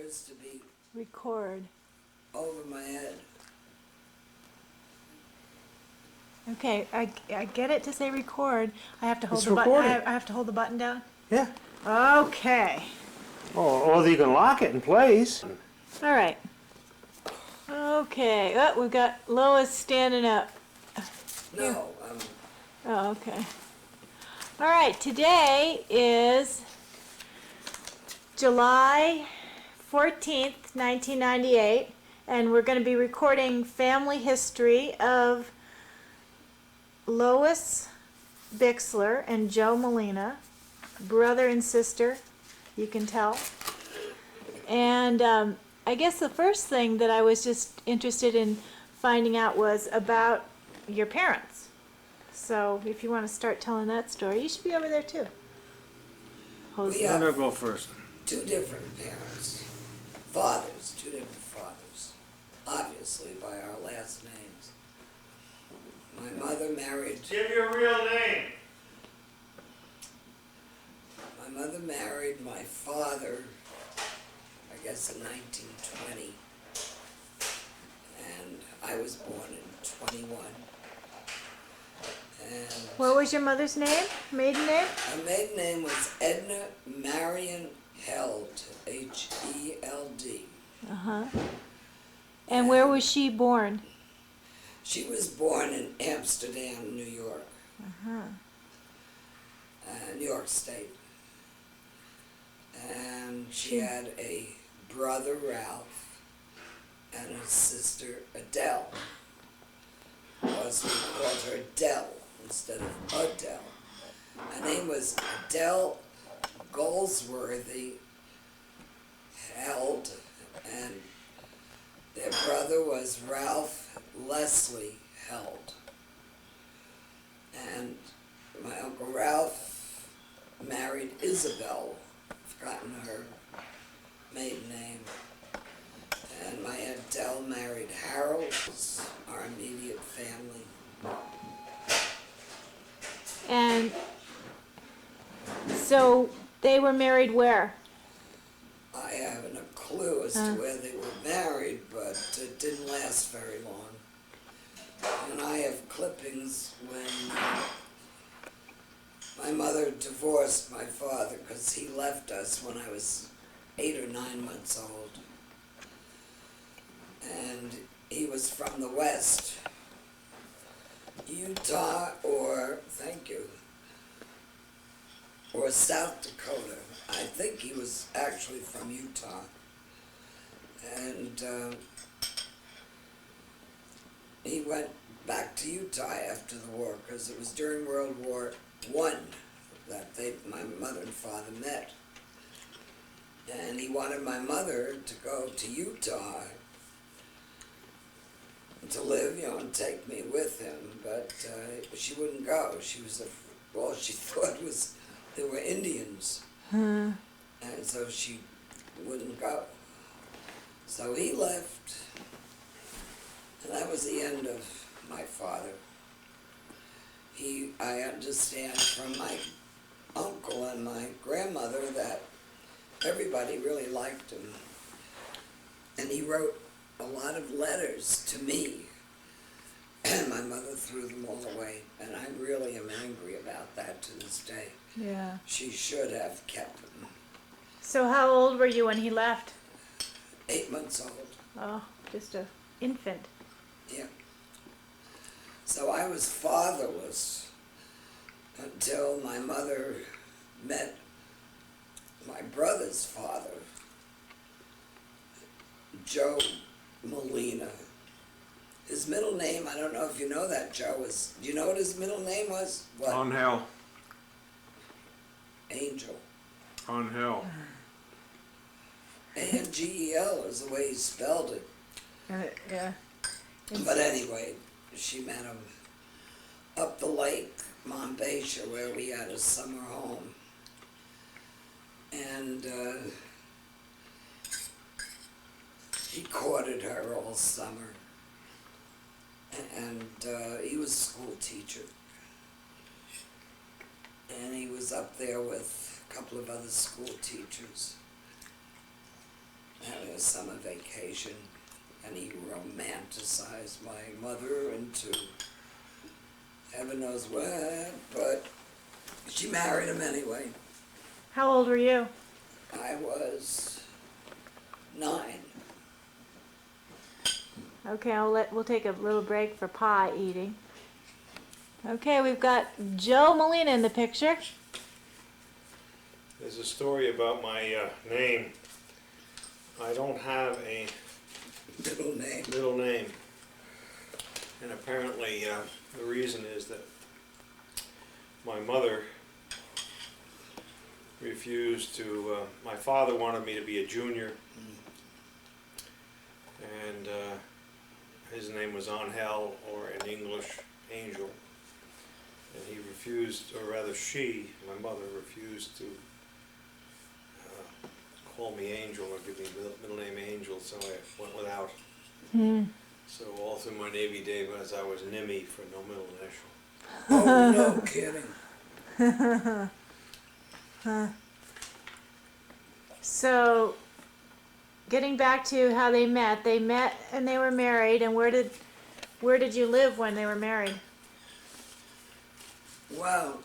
appears to be Record. over my head. Okay, I get it to say record. I have to hold It's the button. recording. I have to hold the button down. Yeah. Okay. Or you can lock it in place. All right. Okay. Oh, we've got Lois standing up. No, Oh, okay. All right. Today is July 14th, 1998, and we're going to be recording family history of Lois Bixler and Joe Molina, brother and sister, you can tell. And I guess the first thing that I was just interested in finding out was about your parents. So if you want to start telling that story, you should be over there too. Jose. Yeah. I'm gonna go first. two different parents. Fathers, two different fathers. Obviously by our last names. My mother married... Give your real name. My mother married my father, I guess in 1920. And I was born in 21. And What was your mother's name? Maiden name? her maiden name was Edna Marion Held, H-E-L-D. Uh-huh. And where was she born? She was born in Amsterdam, New York, Uh-huh. New York State. And she had a brother, Ralph, and a sister, Adele. Because we called her Dell instead of Adele. Her name was Adele Goldsworthy Held, and their brother was Ralph Leslie Held. And my Uncle Ralph married Isabel, I've forgotten her maiden name. And my Aunt Dell married Harold, our immediate family. And so they were married where? I haven't a clue as to where they were married, but it didn't last very long. And I have clippings when my mother divorced my father because he left us when I was 8 or 9 months old. And he was from the West, Utah or South Dakota. I think he was actually from Utah. And he went back to Utah after the war because it was during World War I that my mother and father met. And he wanted my mother to go to Utah to live, and take me with him, but she wouldn't go. She was all she thought was they were Indians, and so she wouldn't go. So he left, and that was the end of my father. I understand from my uncle and my grandmother that everybody really liked him, and he wrote a lot of letters to me, and my mother threw them all away, and I really am angry about that to this day. Yeah. She should have kept them. So how old were you when he left? 8 months old. Oh, just a infant. Yeah. So I was fatherless until my mother met my brother's father, Joe Molina. His middle name, I don't know if you know that, Joe, do you know what his middle name was? What? Angel. Angel. Angel. A-N-G-E-L is the way he spelled it. Yeah. But anyway, she met him up the lake, Monbassia, where we had a summer home. And he courted her all summer. And he was a school teacher. And he was up there with a couple of other school teachers. That summer vacation, and he romanticized my mother into heaven knows what, but she married him anyway. How old were you? I was 9. Okay, we'll take a little break for pie eating. Okay, we've got Joe Molina in the picture. There's a story about my name. I don't have a Middle name. And apparently the reason is that my mother refused to, my father wanted me to be a junior, and his name was Angel, or in English, Angel, and he refused, or rather she, my mother, refused to call me Angel or give me middle name Angel, so I went without. So all through my Navy days I was NIMI for no middle initial. Oh, no kidding. So, getting back to how they met and they were married, and where did you live when they were married? Well,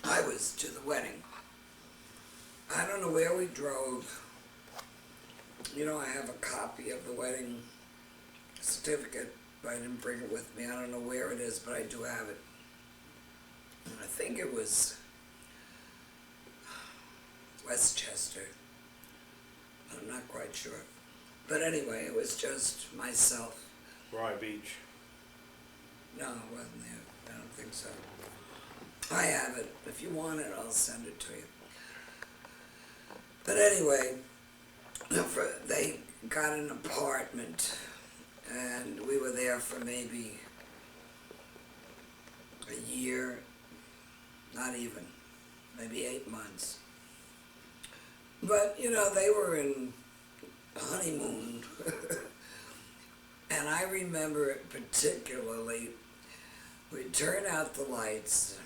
I was to the wedding. I don't know where we drove. You know, I have a copy of the wedding certificate, but I didn't bring it with me. I don't know where it is, but I do have it. And I think it was Westchester. I'm not quite sure. But anyway, it was just myself. Rye Beach. No, it wasn't there. I don't think so. I have it. If you want it, I'll send it to you. But anyway, they got an apartment, and we were there for maybe a year, not even, maybe 8 months. But, you know, they were in honeymoon. And I remember it particularly. We'd turn out the lights,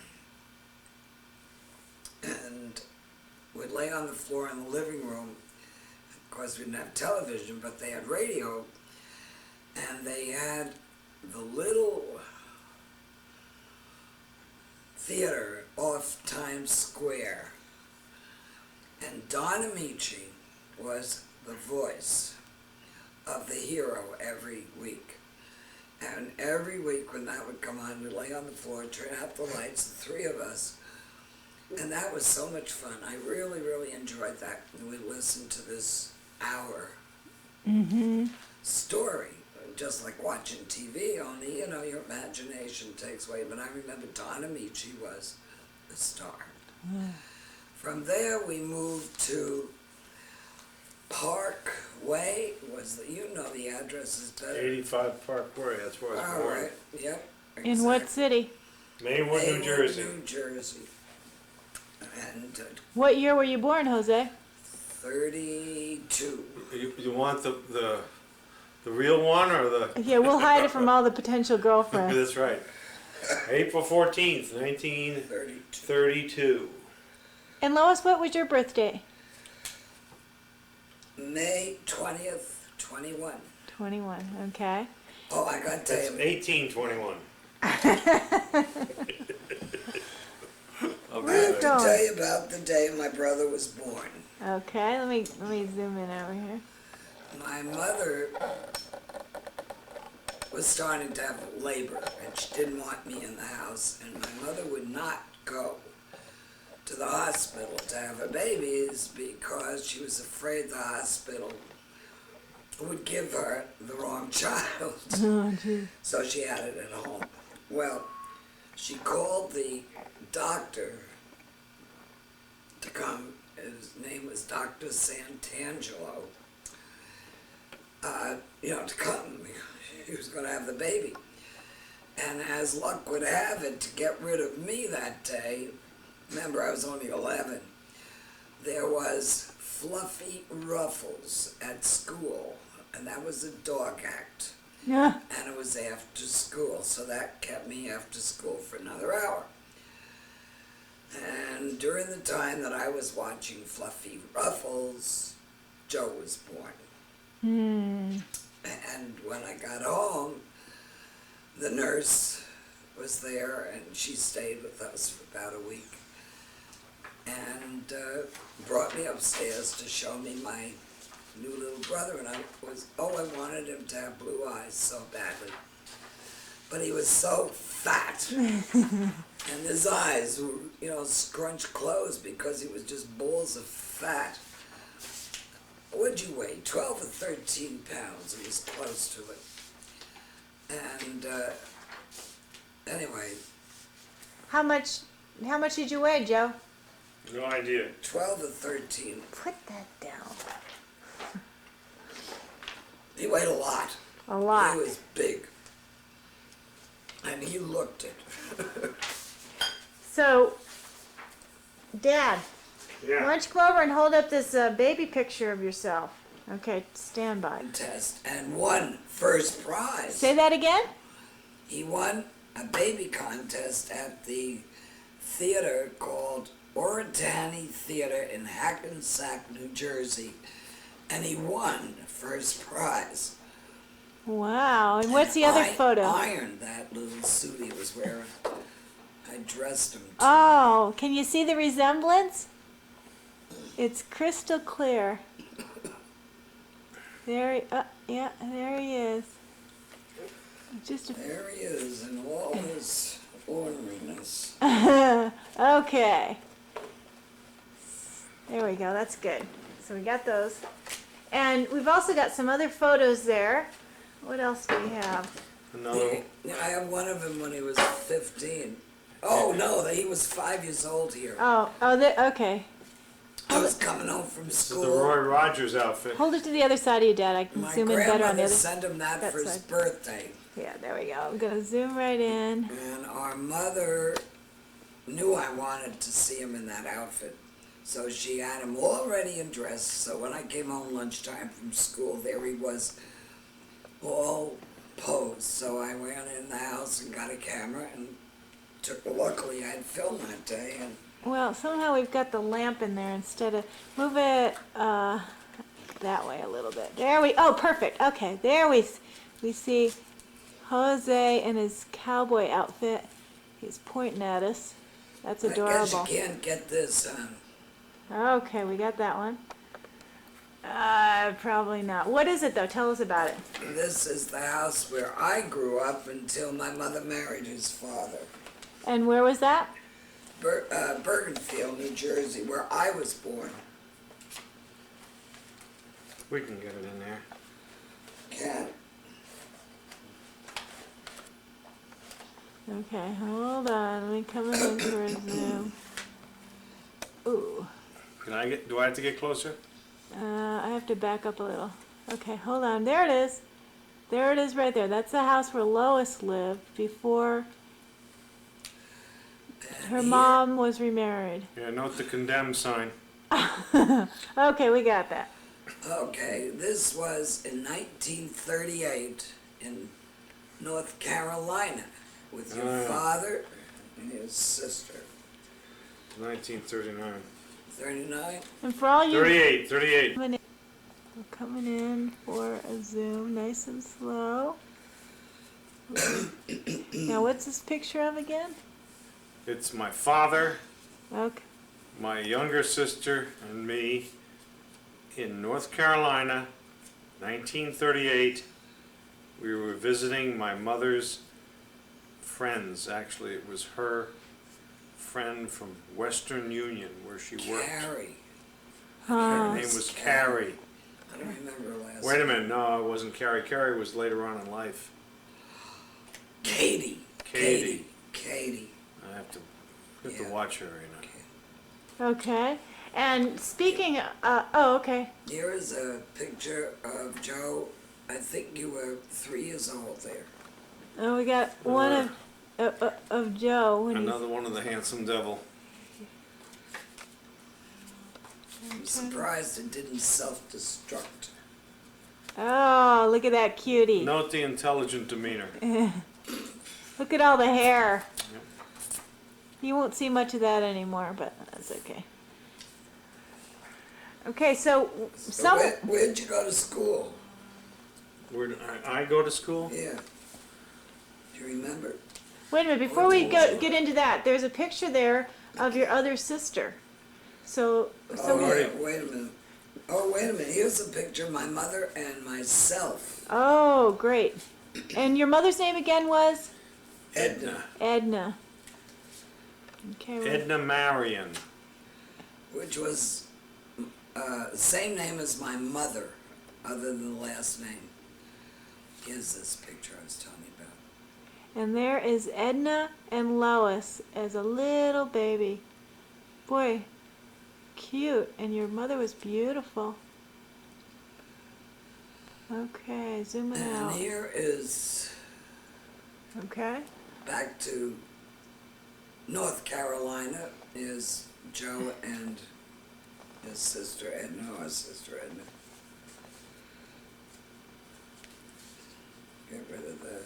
and we'd lay on the floor in the living room. Of course, we didn't have television, but they had radio, and they had the little theater off Times Square. And Don Amici was the voice of the hero every week. And every week when that would come on, we'd lay on the floor, turn out the lights, the three of us. And that was so much fun. I really, really enjoyed that. And we listened to this hour story, just like watching TV, only, you know, your imagination takes away. But I remember Don Amici was the star. From there, we moved to Parkway. You know the address is better. 85 Parkway, that's where I was All born. right, yep. In what city? Maywood, New Jersey. New Jersey. And What year were you born, Jose? 32. You want the real one or the? Yeah, we'll hide it from all the potential girlfriends. That's right. April 14th, 1932. And Lois, what was your birthday? May 20th, 21. 21, okay. Oh, I got to That's tell you. 1821. I have to tell you about the day my brother was born. Okay, let me zoom in over here. My mother was starting to have labor, and she didn't want me in the house, and my mother would not go to the hospital to have her babies because she was afraid the hospital would give her the wrong child. Oh, geez. So she had it at home. Well, she called the doctor to come. His name was Dr. Santangelo. To come. He was going to have the baby. And as luck would have it, to get rid of me that day, remember I was only 11, there was Fluffy Ruffles at school, and that was a dog act. Yeah. And it was after school, so that kept me after school for another hour. And during the time that I was watching Fluffy Ruffles, Joe was born. And when I got home, the nurse was there, and she stayed with us for about a week, and brought me upstairs to show me my new little brother. And I wanted him to have blue eyes so badly, but he was so fat, and his eyes were, scrunched closed because he was just balls of fat. What'd you weigh? 12 or 13 pounds. It was close to it. And anyway, How much did you weigh, Joe? No idea. 12 or 13. Put that down. He weighed a lot. A lot. He was big. And he looked it. So, Dad, why Yeah. don't you go over and hold up this baby picture of yourself? Okay, stand by. Test and won first prize. Say that again? He won a baby contest at the theater called Oritani Theater in Hackensack, New Jersey, and he won first prize. Wow. And what's the other I photo? ironed that little suit he was wearing. I dressed him. Oh, can you see the resemblance? It's crystal clear. There, yeah, there he is. Just a There he is in all his orneriness. okay. There we go. That's good. So we got those. And we've also got some other photos there. What else do we have? Another. I have one of him when he was 15. Oh no, he was 5 years old here. Okay. I was coming home from This is school. the Roy Rogers outfit. Hold it to the other side of you, Dad. I can My zoom in better on the grandmother other. sent him that that for his side. birthday. Yeah, there we go. I'm gonna zoom right in. And our mother knew I wanted to see him in that outfit. So she had him all ready and dressed. So when I came home lunchtime from school, there he was, all posed. So I went in the house and got a camera and luckily I had film that day. And Well, somehow we've got the lamp in there instead of move it that way a little bit. There we. Oh, perfect. Okay, there we see Jose in his cowboy outfit. He's pointing at us. That's I guess adorable. you can't get this, Okay, we got that one. Probably not. What is it though? Tell us about it. This is the house where I grew up until my mother married his father. And where was that? Bergenfield, New Jersey, where I was born. We can get it in there. Can't. Okay, hold on. Let me come in for a zoom. Ooh. Do I have to get closer? I have to back up a little. Okay, hold on. There it is. There it is right there. That's the house where Lois lived before her mom was remarried. Yeah, note the condemn sign. Okay, we got that. Okay, this was in 1938 in North Carolina with your Oh, yeah. father and his sister. 1939. 39? And for all you 38. we're coming in for a zoom, nice and slow. Now, what's this picture of again? It's my father, Okay. my younger sister, and me in North Carolina, 1938. We were visiting my mother's friends. Actually, it was her friend from Western Union where she worked. Carrie. Her name was Carrie. I don't remember her last Wait a minute, no, it wasn't Carrie. Carrie was later on in life. Katie. Katie. Katie. I have to Yeah. watch her, you know. Okay. And speaking, okay. Here is a picture of Joe. I think you were 3 years old there. And we got one of Joe. When Another one of the handsome devil. I'm surprised it didn't self-destruct. Oh, look at that cutie. Note the intelligent demeanor. Look at all the hair. You won't see much of that anymore, but that's okay. Okay, so some. Where'd you go to school? Where did I go to school? Yeah. Do you remember? Wait a minute, before we get into that, there's a picture there of your other sister. So, Oh, yeah, wait a minute. Oh, wait a minute. Here's a picture of my mother and myself. oh, great. And your mother's name again was? Edna, Edna. Okay. Edna Marion. which was the same name as my mother, other than the last name. Here's this picture I was telling you about. And there is Edna and Lois as a little baby. Boy, cute. And your mother was beautiful. Okay, zooming And out. here is Okay. back to North Carolina is Joe and his sister Edna, our sister Edna. Get rid of the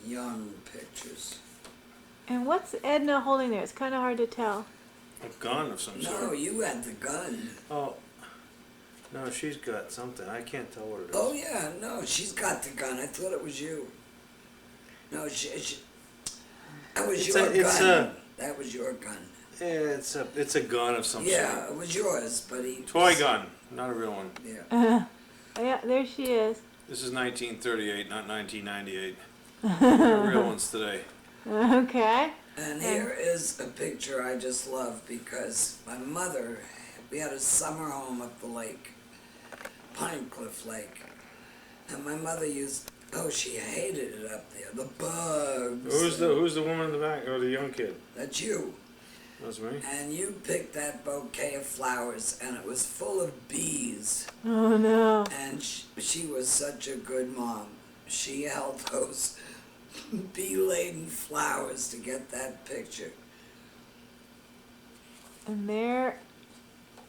young pictures. And what's Edna holding there? It's kind of hard to tell. A gun of some No, sort. you had the gun. Oh, no, she's got something. I can't tell what it is. Oh yeah, no, she's got the gun. I thought it was you. No, that was It's your it's gun. That was your gun. It's a gun of some Yeah, sort. it was yours, but he. Toy gun, not a real one. Yeah. Yeah, there she is. This is 1938, not 1998. The real ones today. Okay. And here is a picture I just love because my mother, we had a summer home up the lake, Pine Cliff Lake. And my mother she hated it up there, the bugs. Who's the woman in the back? Oh, the young kid. That's you. That's me. And you picked that bouquet of flowers and it was full of bees. Oh no. And she was such a good mom. She held those bee-laden flowers to get that picture. And there's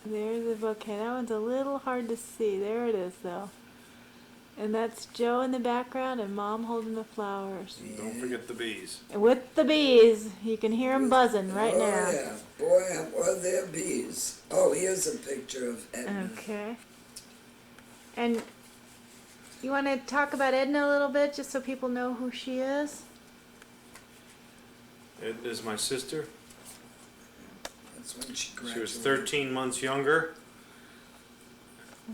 the bouquet. That one's a little hard to see. There it is, though. And that's Joe in the background and Mom holding the flowers. Don't forget the bees. And with the bees, you can hear them buzzing right now. Oh yeah, boy, were there bees. Oh, here's a picture of Edna. Okay. And you want to talk about Edna a little bit, just so people know who she is? Edna's my sister. That's when she graduated. She was 13 months younger.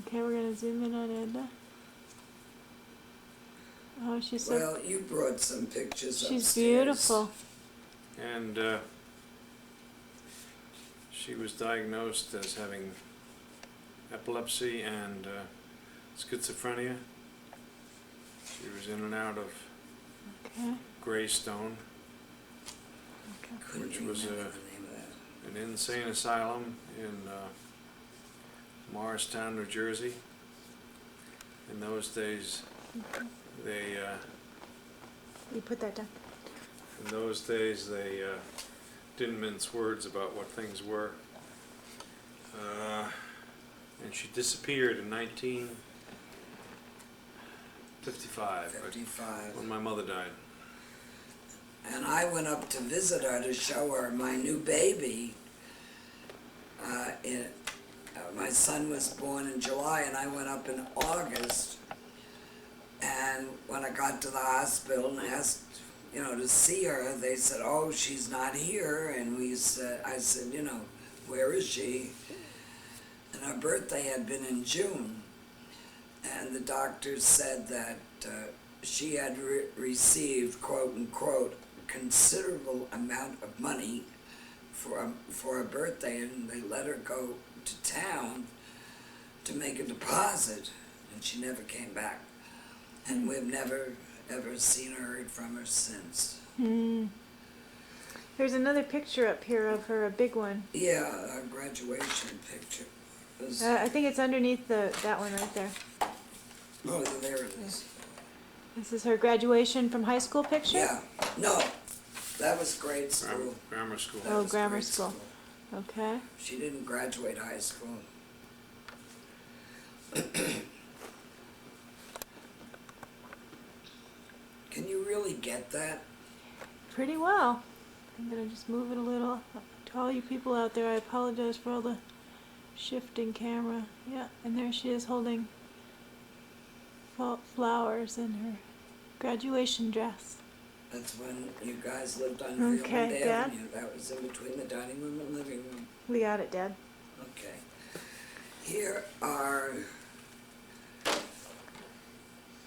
Okay, we're going to zoom in on Edna. Oh, she's so... Well, you brought some pictures she's upstairs. beautiful. And she was diagnosed as having epilepsy and schizophrenia. She was in and out of Okay. Greystone, Couldn't which was remember the name of that. an insane asylum in Morristown, New Jersey. In those days, they You put that down. didn't mince words about what things were. And she disappeared in 1955, 55. when my mother died. And I went up to visit her to show her my new baby. My son was born in July, and I went up in August. And when I got to the hospital and asked, to see her, they said, "Oh, she's not here." And I said, "Where is she?" And her birthday had been in June. And the doctors said that she had received, quote unquote, considerable amount of money for a birthday, and they let her go to town to make a deposit, and she never came back. And we've never ever seen or heard from her since. There's another picture up here of her, a big one. Yeah, a graduation picture. I think it's underneath that one right there. Oh, there it is. This is her graduation from high school picture? Yeah, no, that was grade school. Grammar school. Oh, was grammar grade school. Okay. She didn't graduate high school. Can you really get that? Pretty well. I'm gonna just move it a little. To all you people out there, I apologize for all the shifting camera. Yeah, and there she is holding flowers in her graduation dress. That's when you guys lived on Freeland Okay, Dad. Avenue. That was in between the dining room and living room. We got it, Dad. Okay. Here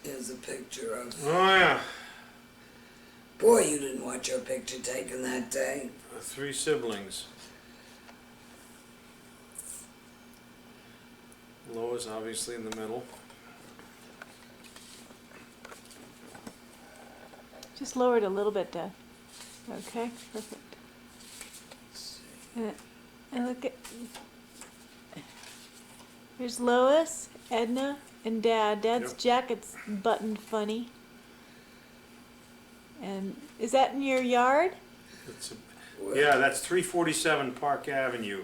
is a picture of... Oh yeah, Boy, you didn't want your picture taken that day. 3 siblings. Lois obviously in the middle. Just lower it a little bit, Dad. Okay, perfect. And look at... There's Lois, Edna, and Dad. Dad's Yep. jacket's buttoned funny. And is that in your yard? Yeah, that's 347 Park Avenue,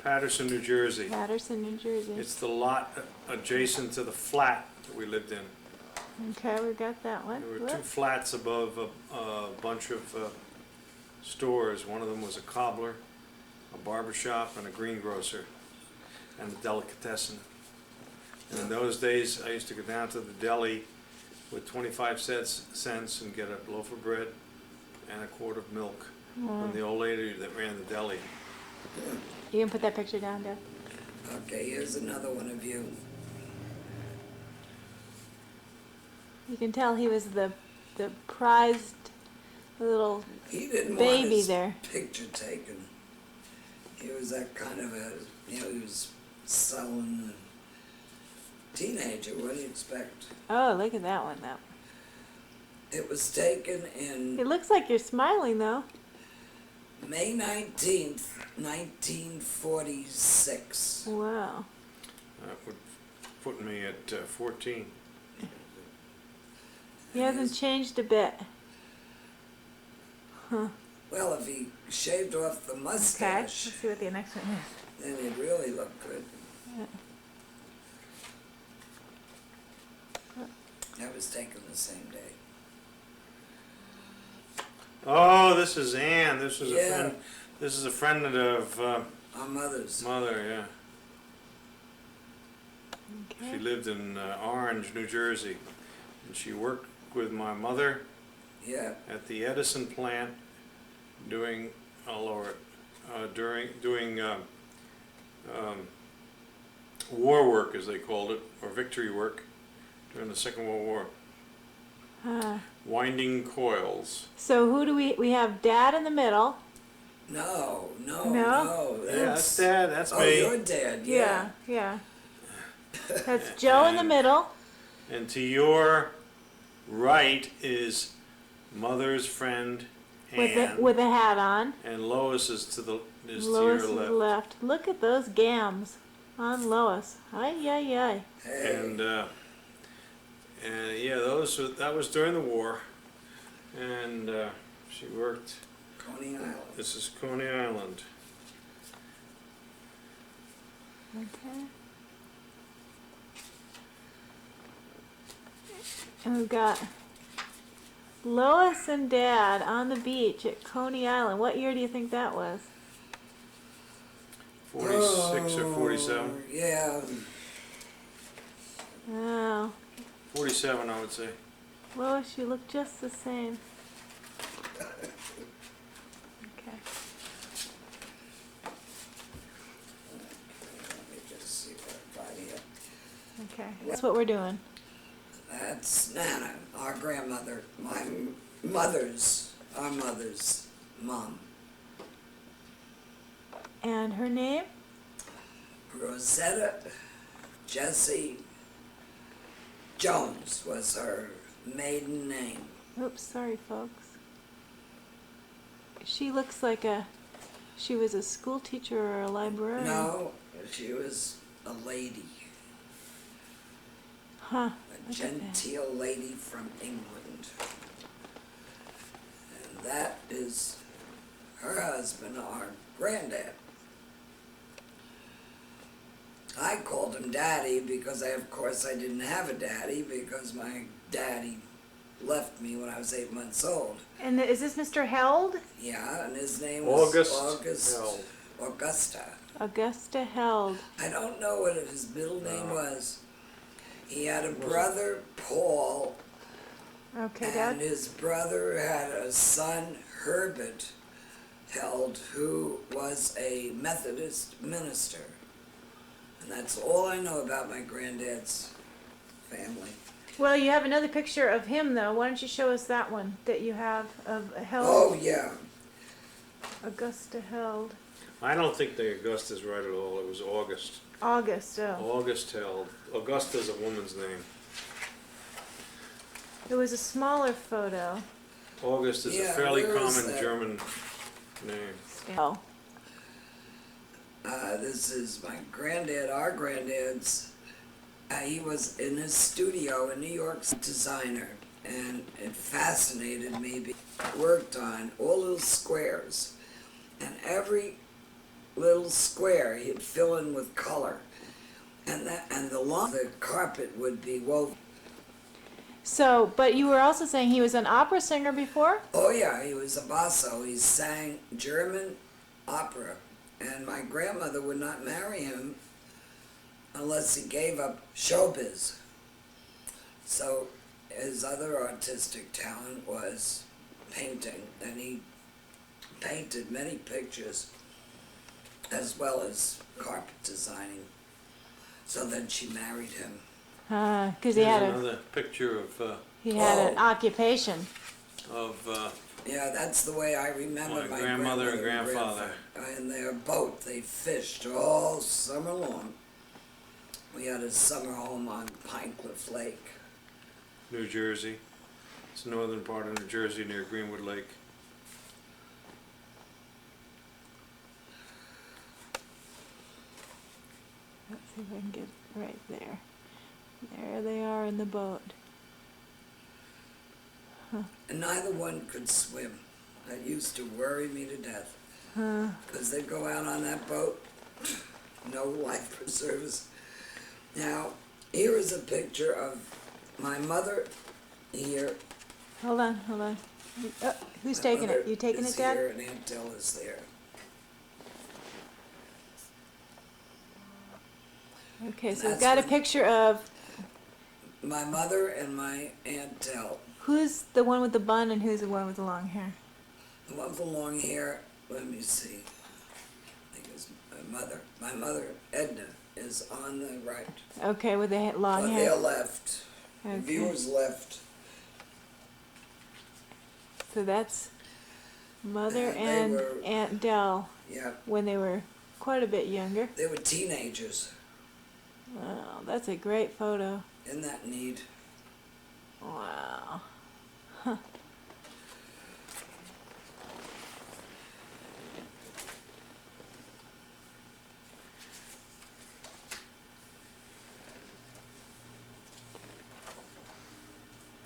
Patterson, New Jersey. Patterson, New Jersey. It's the lot adjacent to the flat that we lived in. Okay, we got that one. There were 2 Whoop. flats above a bunch of stores. One of them was a cobbler, a barber shop, and a greengrocer, and a delicatessen. And in those days, I used to go down to the deli with 25 cents and get a loaf of bread and a quart of milk from the old lady that ran the deli. You can put that picture down, Dad. Okay, here's another one of you. You can tell he was the prized little He didn't want baby his there. picture taken. He was that kind of a, he was sullen teenager. What do you expect? Oh, look at that one. It was taken It in looks like you're smiling though. May 19th, 1946. Wow. That would put me at 14. He hasn't changed a bit. Well, if he shaved off the Okay, mustache, let's see what the next one is. then he'd really look good. Yeah. That was taken the same day. Oh, this is Ann. This was a Yeah. friend. This is a friend of Our mother's. mother. Yeah, Okay. she lived in Orange, New Jersey, and she worked with my mother Yeah. at the Edison plant doing war work, as they called it, or victory work during the Second World War. Winding coils. So who do we have Dad in the middle. No. No? Yeah, that's Dad. That's Oh, me. your dad, Yeah, yeah. That's Joe in the middle. And to your right is Mother's friend Ann, With a hat on. and Lois is to Lois your is left. left. Look at those gams on Lois. Ay, ay, ay. Hey. And yeah, that was during the war, and she worked. Coney Island. This is Coney Island. Okay. And we've got Lois and Dad on the beach at Coney Island. What year do you think that was? 46 or 47? Yeah. Oh, 47, I would say. Lois, you look just the same. Okay. Let me just see what I got here. Okay. That's what we're doing. That's Nana, our grandmother, our mother's mom. And her name? Rosetta Jessie Jones was her maiden name. Oops, sorry, folks. She looks like she was a school teacher or a librarian. No, she was a lady, Huh. a Look at that. genteel lady from England. And that is her husband, our granddad. I called him Daddy because of course I didn't have a daddy because my daddy left me when I was 8 months old. And is this Mr. Held? Yeah, and his name was August Held. Augusta. Augusta Held. I don't know what his middle name was. He had a brother, Paul, Okay, and Dad. his brother had a son, Herbert Held, who was a Methodist minister. And that's all I know about my granddad's family. Well, you have another picture of him, though. Why don't you show us that one that you have of Held? Oh, yeah. Augusta Held. I don't think the Augusta's right at all. It was August. August, oh. August Held. Augusta's a woman's name. It was a smaller photo. August is a Yeah, fairly where is common that? German name. Oh. This is my granddad, our granddad's. He was in his studio in New York, designer, and it fascinated me. He worked on all little squares, and every little square he'd fill in with color, and the carpet would be woven. So, but you were also saying he was an opera singer before? Oh yeah, he was a basso. He sang German opera, and my grandmother would not marry him unless he gave up showbiz. So his other artistic talent was painting, and he painted many pictures as well as carpet designing. So then she married him. Because he had Here's a another picture he had an occupation. of Yeah, that's the way I remember My my grandmother and grandfather. In their boat, they fished all summer long. We had a summer home on Pinecliff Lake. New Jersey. It's the northern part of New Jersey near Greenwood Lake. Let's see if I can get right there. There they are in the boat. And neither one could swim. That used to worry me to death. Because they'd go out on that boat, no life preservers. Now, here is a picture of my mother here. Hold on, hold on. Who's My taking mother it? You taking is it, Dad? here and Aunt Dell is there. Okay, so we've That's got a when- picture of My mother and my Aunt Dell. who's the one with the bun and who's the one with the long hair. The one with the long hair, let me see. I think it's my mother. My mother, Edna, is on the right. Okay, with the long But hair. they're left. The Okay. viewers left. So that's Mother And they and were- Aunt Dell Yeah, when they were quite a bit younger. they were teenagers. Wow, that's a great photo. Isn't that neat? Wow.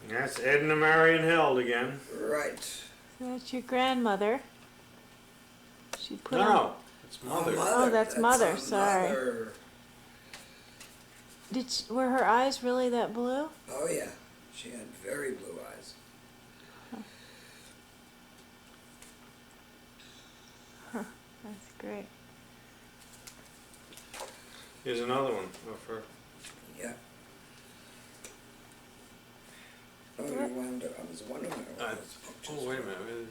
That's Edna Marion Held again. Right. So that's your grandmother. She put No, on. no, it's mother. Oh, that's mother, our sorry. mother. Were her eyes really that blue? Oh yeah, she had very blue eyes. That's great. Here's another one of her. Yeah. Oh, you wonder. I was wondering. What those pictures Oh, wait a were. minute.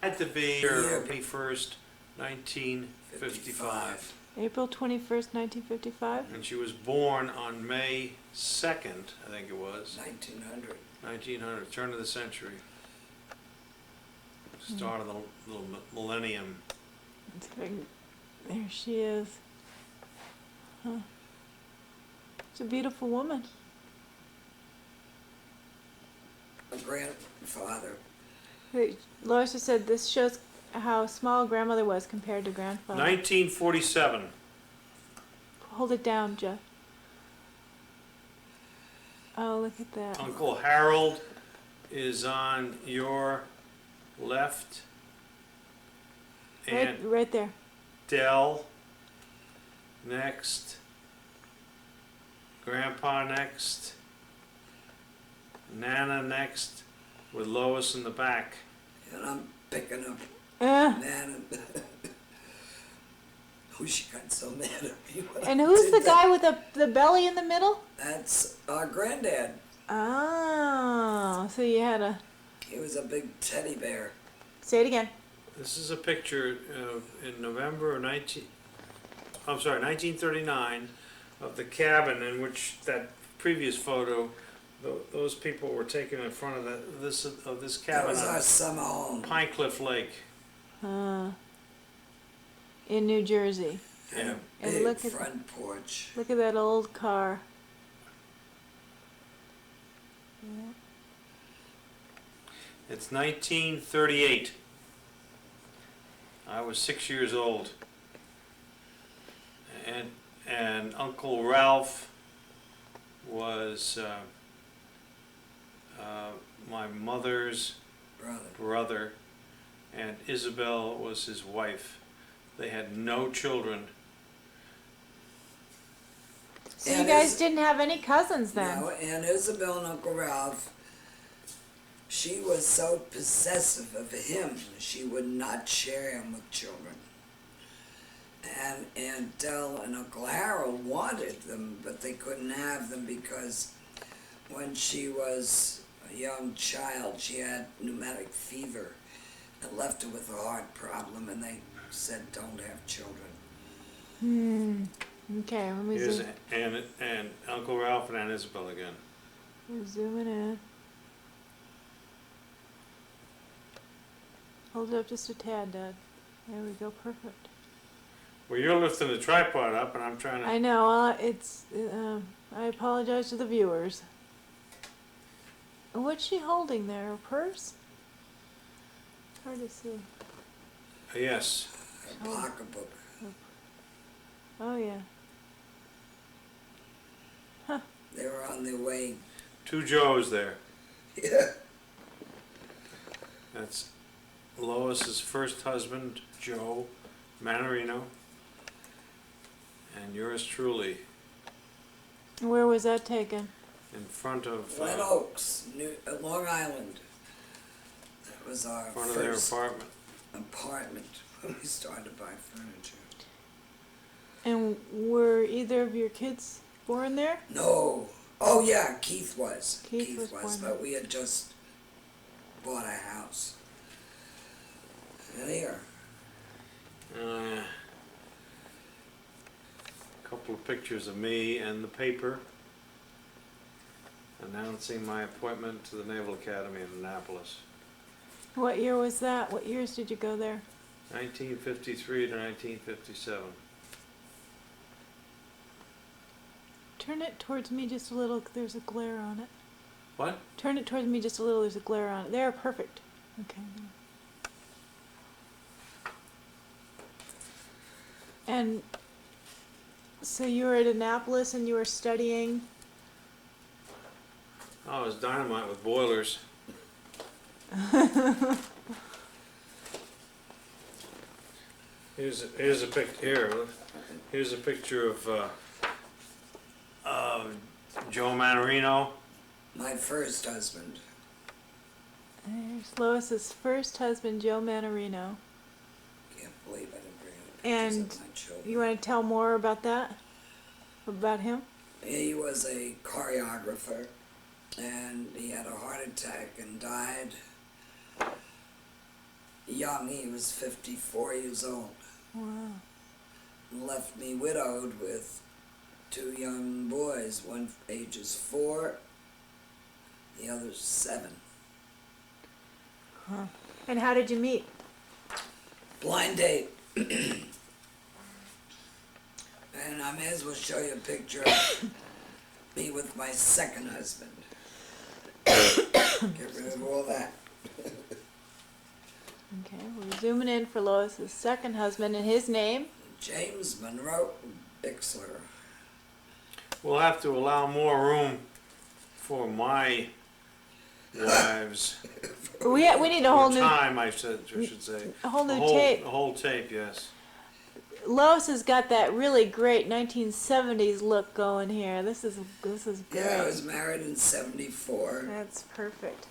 Had to be Yeah. 21st, 1955. April 21st, 1955. And she was born on May 2nd, I think it was, 1900. 1900, turn of the century. Start of the little millennium. Let's see if I can- There she is. Huh. She's a beautiful woman. My grandfather. Wait, Lois just said this shows how small grandmother was compared to grandfather. 1947. Hold it down, Jeff. Oh, look at that. Uncle Harold is on your left. Right, Aunt right there. Dell next. Grandpa next. Nana next, with Lois in the back. And I'm picking up Uh, Nana. Oh, she got so mad at me. When and I who's did the that. guy with the belly in the middle? That's our granddad. Oh, so you had a, He was a big teddy bear. say it again. This is a picture in November of 1939, of the cabin in which that previous photo, those people were taken in front of this That cabin was our on summer home. Pine Cliff Lake. In New Jersey. Yeah. And Big look at front porch. look at that old car. Yeah. It's 1938. I was 6 years old. And Uncle Ralph was my mother's brother, and Isabel was his wife. They had no children. So And you guys Is- didn't have any cousins then? No, and Isabel and Uncle Ralph, she was so possessive of him, she would not share him with children. And Aunt Dell and Uncle Harold wanted them, but they couldn't have them because when she was a young child, she had pneumatic fever and left her with a heart problem, and they said, don't have children. Okay, let me Here's zoom, and Uncle Ralph and Aunt Isabel again. we're zooming in. Hold it up just a tad, Dad. There we go, perfect. Well, you're lifting the tripod up, and I'm trying to. I know, I apologize to the viewers. What's she holding there, a purse? Hard to see. Yes. A pocketbook. Oh yeah. They were on their way. Two Joes there. Yeah. That's Lois's first husband, Joe Mannarino, and yours truly, Where was that taken? in front of Glen Oaks, Long Island. That was our front of their first apartment. apartment when we started to buy furniture. And were either of your kids born there? No. Oh yeah, Keith was. Keith was born but we had just bought a house. And here. A couple of pictures of me and the paper announcing my appointment to the Naval Academy in Annapolis. What year was that? What years did you go there? 1953 to 1957. Turn it towards me just a little, there's a glare on it. What? Turn it towards me just a little, there's a glare on it. There, perfect. Okay. And so you were at Annapolis and you were studying? Oh, it was dynamite with boilers. Here's a Here's a picture of Joe Mannarino. My first husband. There's Lois's first husband, Joe Mannarino. Can't believe I didn't bring any And pictures of my children. you want to tell more about that? About him? He was a choreographer, and he had a heart attack and died young. He was 54 years old. Wow. And left me widowed with two young boys, one ages 4, the other's 7. Huh. And how did you meet? Blind date. And I may as well show you a picture of me with my second husband. Get rid of all that. Okay, we're zooming in for Lois's second husband and his name. James Monroe Bixler. We'll have to allow more room for my wives. We need a whole Or new time, I should say. a whole new tape. A whole tape, yes. Lois has got that really great 1970s look going here. This is great. Yeah, I was married in 74. That's perfect.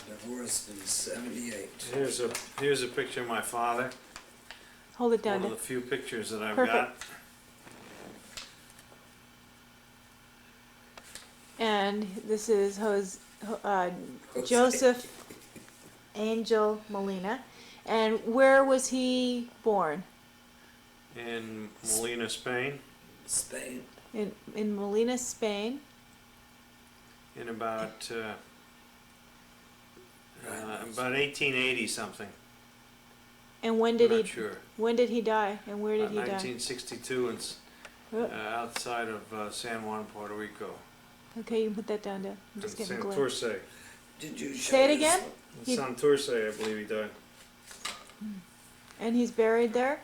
Divorced in 78. Here's a picture of my father. Hold it down. One of the few pictures that I've Perfect. got. And this is Joseph Angel Molina. And where was he born? In Molina, Spain. Spain. In Molina, Spain. In about 1880 something. And when did I'm he? not sure. When did he die? And where did About he die? 1962 outside of San Juan, Puerto Rico. Okay, you can put that down there. I'm just In getting glare. Santurce. Did you show Say it this again? one? In Santurce, I believe he died. And he's buried there?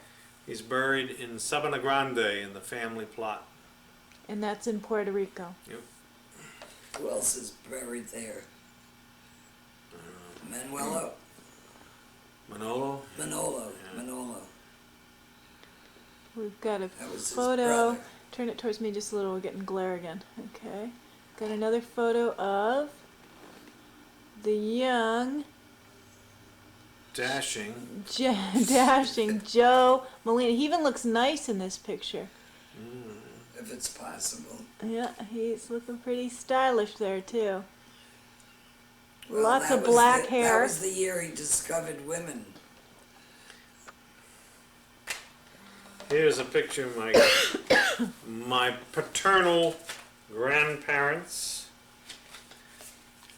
He's buried in Sabana Grande in the family plot. And that's in Puerto Rico. Who else is buried there? Manuelo? Manolo? Manolo. Yeah. Manolo. We've got a That was his photo. brother. Turn it towards me just a little. We're getting glare again. Okay. Got another photo of the young, Dashing. dashing Joe Molina. He even looks nice in this picture. If it's possible. Yeah, he's looking pretty stylish there too. Well, Lots that of was black That hair. was the year he discovered women. Here's a picture of my paternal grandparents.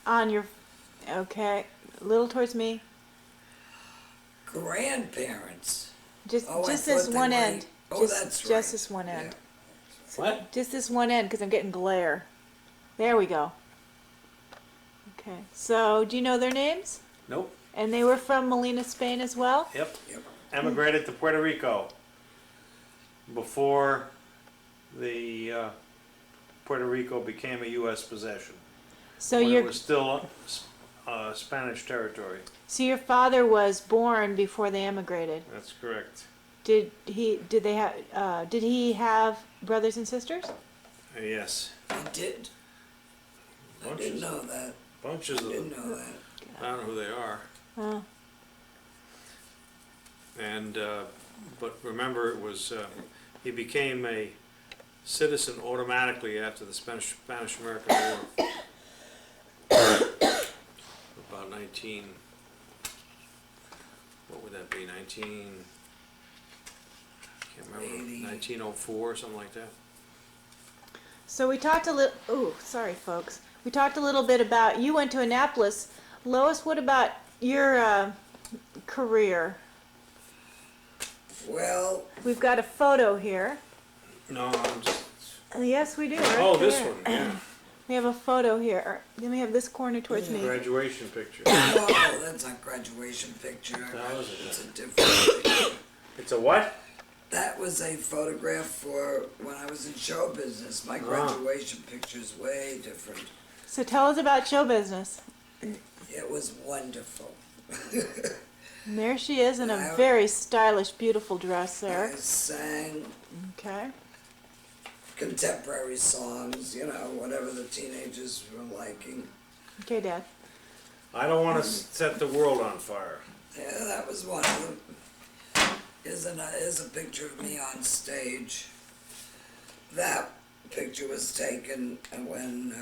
On your, okay, a little towards me. Grandparents. Just Oh, I this thought they one were- end. Oh, just, that's just right. this one end. What? Just this one end because I'm getting glare. There we go. Okay. So, do you know their names? Nope. And they were from Molina, Spain as well? Yep. Yep. Emigrated to Puerto Rico before the Puerto Rico became a U.S. possession. So when your it was still Spanish territory. so your father was born before they emigrated. That's correct. Did he have brothers and sisters? Yes. He did. I Bunches, didn't know that. bunches I of didn't them. know that. I don't know who they are. Oh. And but remember, it was he became a citizen automatically after the Spanish-American War. About 19. What would that be? 19. Can't remember. 80. 1904 or something like that. So we talked a little. Oh, sorry, folks. We talked a little bit about you went to Annapolis. Lois, what about your career? Well, We've got a photo here. No, I'm just. Yes, we do. Right Oh, this there. one. Yeah. We have a photo here. Let me have this corner towards me. Graduation picture. no, that's not graduation picture. That was it. It's a different picture. It's a what? That was a photograph for when I was in show business. My graduation picture is way different. So tell us about show business. It was wonderful. And there she is in a very stylish, beautiful dress there. I sang Okay. contemporary songs, you know, whatever the teenagers were liking. Okay, Dad. I don't want to set the world on fire. Yeah, that was one of them. Here's a picture of me on stage. That picture was taken when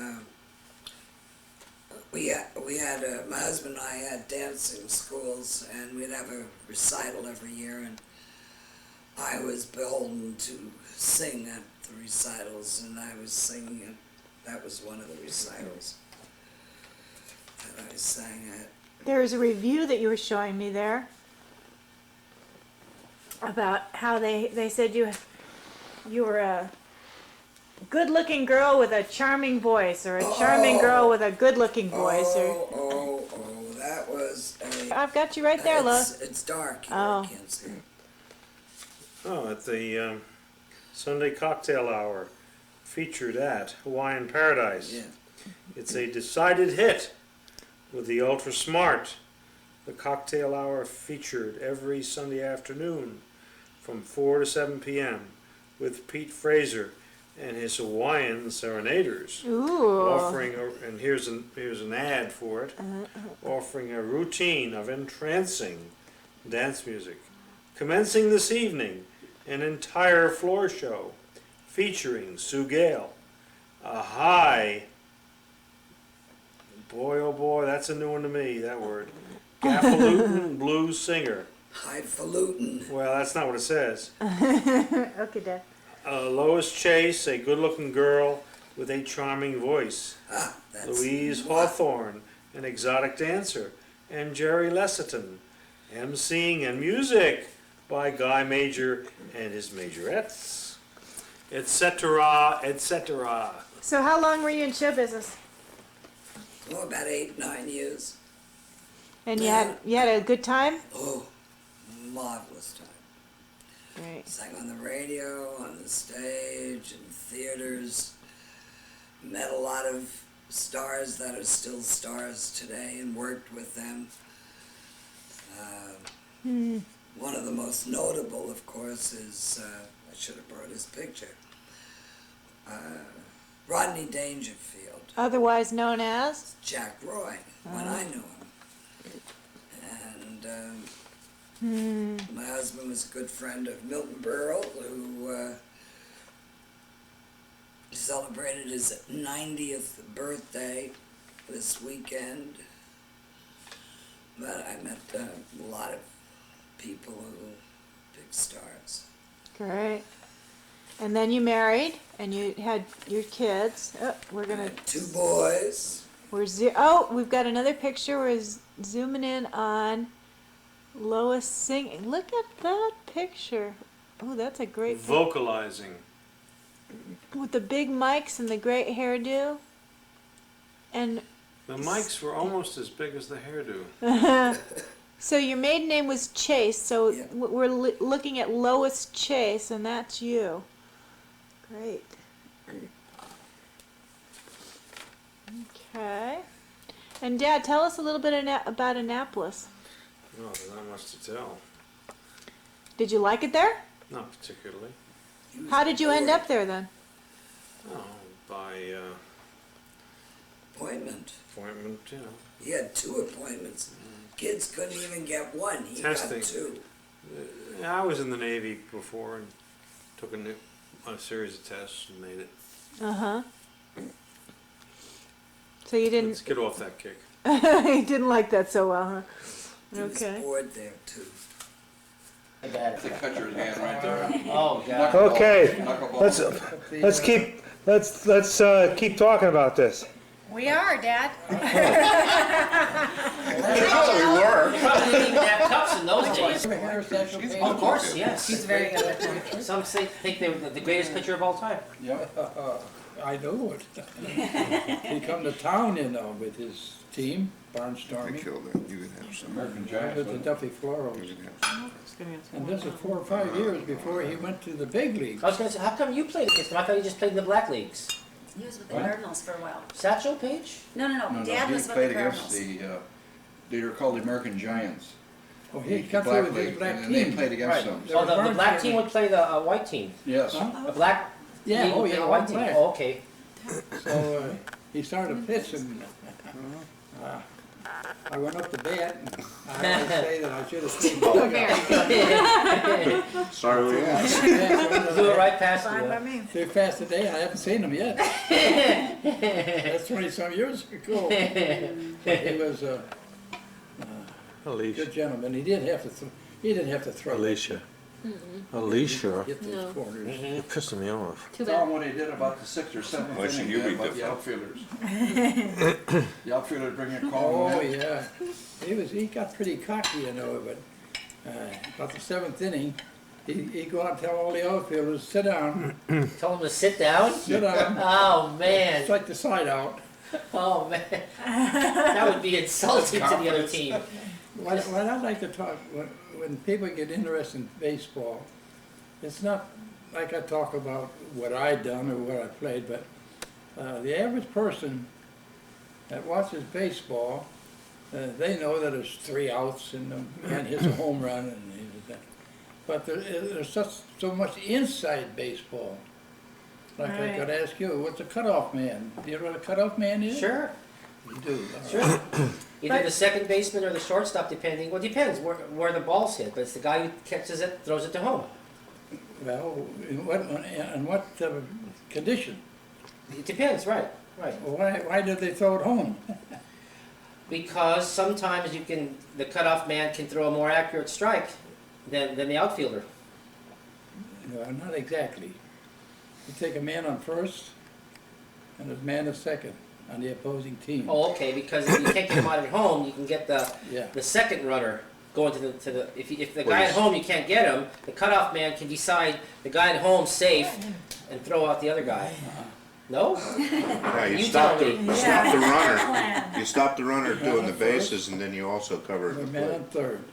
my husband and I had dancing schools, and we'd have a recital every year, and I was beholden to sing at the recitals, and I was singing it. That was one of the recitals that I sang at. There's a review that you were showing me there about how they said you were a good-looking girl with a charming voice, or a charming girl with a good-looking voice, or That was a... I've got you right there, Lois. It's dark here, Oh. I can't see it. Oh, at the Sunday cocktail hour, featured at Hawaiian Paradise. Yeah. It's a decided hit with the Ultra Smart. The cocktail hour featured every Sunday afternoon from 4 to 7 p.m. with Pete Fraser and his Hawaiian Serenaders. Ooh. Offering, and here's an ad for it, offering a routine of entrancing dance music. Commencing this evening, an entire floor show featuring Sue Gale, a high, boy oh boy, that's a new one to me, that word, Gaffalootin blues singer. Highfalutin. Well, that's not what it says. Okay, Dad. Lois Chase, a good-looking girl with a charming voice. Ah, that's Louise Hawthorne, an exotic dancer. And Jerry Lesserton, emceeing and music by Guy Major and his majorettes, etc., etc. So how long were you in show business? Oh, about 8, 9 years. And you had a good time? Oh, marvelous time. Great. Sang on the radio, on the stage, in theaters. Met a lot of stars that are still stars today and worked with them. One of the most notable, of course, is, I should have brought his picture, Rodney Dangerfield, Otherwise known as? Jack Roy, when I knew him. And my husband was a good friend of Milton Berle, who celebrated his 90th birthday this weekend. But I met a lot of people who big stars. Great. And then you married, and you had your kids. Oh, we're I gonna. had 2 boys. We've got another picture. We're zooming in on Lois singing. Look at that picture. Oh, that's a great picture. Vocalizing. With the big mics and the great hairdo. And The mics were almost as big as the hairdo. so your maiden name was Chase. So Yeah. we're looking at Lois Chase, and that's you. Great. Okay. And Dad, tell us a little bit about Annapolis. No, there's not much to tell. Did you like it there? Not particularly. He was How did you end bored. up there then? Oh, by Appointment. appointment, you know. He had 2 appointments. Kids couldn't even get 1. He Testing. got 2. I was in the Navy before and took a series of tests and made it. Uh-huh. So you Let's didn't get off that kick. you didn't like that so well, huh? He was Okay. bored there too. I got They it. cut your hand right there. Oh, God. Okay, Knuckleball. let's keep talking about this. We are, Dad. We were. Probably didn't even have cups in those days. She's Of course, yes. She's very good at that. Some think they were the greatest pitcher of all time. Yep. I know it. He come to town, you know, with his team, They barnstorming, killed it. You could have some American Giants. with the wasn't Duffy it? Florals. You could have some. And this is 4 or 5 years before he went to the big league. I was gonna say, how come you played against them? I thought you just played in the black leagues. He was with the What? Cardinals for a while. Satchel Paige? No, No, Dad he was with played the against Cardinals. they were called the American Giants. Oh, he The come through with his league, black and they team. played against Right. them. There Oh, was the black barnstorming. team would play the white team. Yes. Huh? The black Yeah, team oh would play yeah, the all white team. black. Oh, okay. So he started pitching. I went up to bat, and I always say that I should have stayed in the dugout. Sorry, we lost. Yeah, Blew it right past Fine by you. me. They passed today, and I haven't seen him yet. That's 20-some years ago. But he was a Alicia. good gentleman. He didn't have to throw. Alicia. Alicia. Hit those corners. You're pissing me off. Too Tell bad. them what he did about the 6th or 7th Why should inning you there be about the different? outfielders. The outfielders bring a call. Oh yeah, he got pretty cocky, you know. But about the 7th inning, he go out and tell all the outfielders, sit down, Tell them to sit down? sit down. Oh, man. Strike the side out. Oh, man. That would be insulting to the other team. What I like to talk when people get interested in baseball, it's not like I talk about what I done or what I played, but the average person that watches baseball, they know that there's 3 outs and the man hits a home run and that. But there's so much inside baseball. Like I Right. could ask you, what's a cutoff man? Do you know what a cutoff man is? Sure, You do. all sure. right. Either But- the second baseman or the shortstop, depending, well, it depends where the ball's hit, but it's the guy who catches it, throws it to home. Well, in what condition? It depends, right, right. Why did they throw it home? Because sometimes the cutoff man can throw a more accurate strike than the outfielder. No, not exactly. You take a man on first and a man on second on the opposing team. Oh, okay, because if you can't get him out at home, you can get Yeah. the second runner going to the if the guy at home you can't get him, the cutoff man can decide the guy at home's safe and throw out the other guy. No? Yeah, You you stop tell the, me. you stop the runner, Plan. you stop the runner Man doing the on first. bases, and then you also cover A the man plate. on third,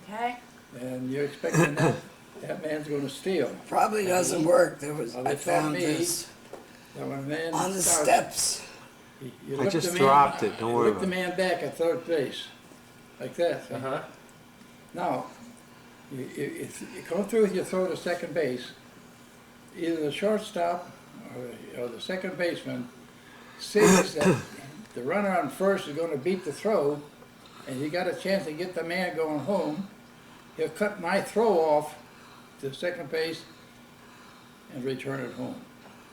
Okay. and you're expecting that man's gonna steal. Probably doesn't work. Well, they I taught found me this that when a man on the starts, steps. you I look just the man- dropped it, don't worry Look the about man back at third base, like that. see? Uh-huh. Now, if you come through with your throw to second base, either the shortstop or the second baseman sees that the runner on first is gonna beat the throw, and he got a chance to get the man going home, he'll cut my throw off to second base and return it home.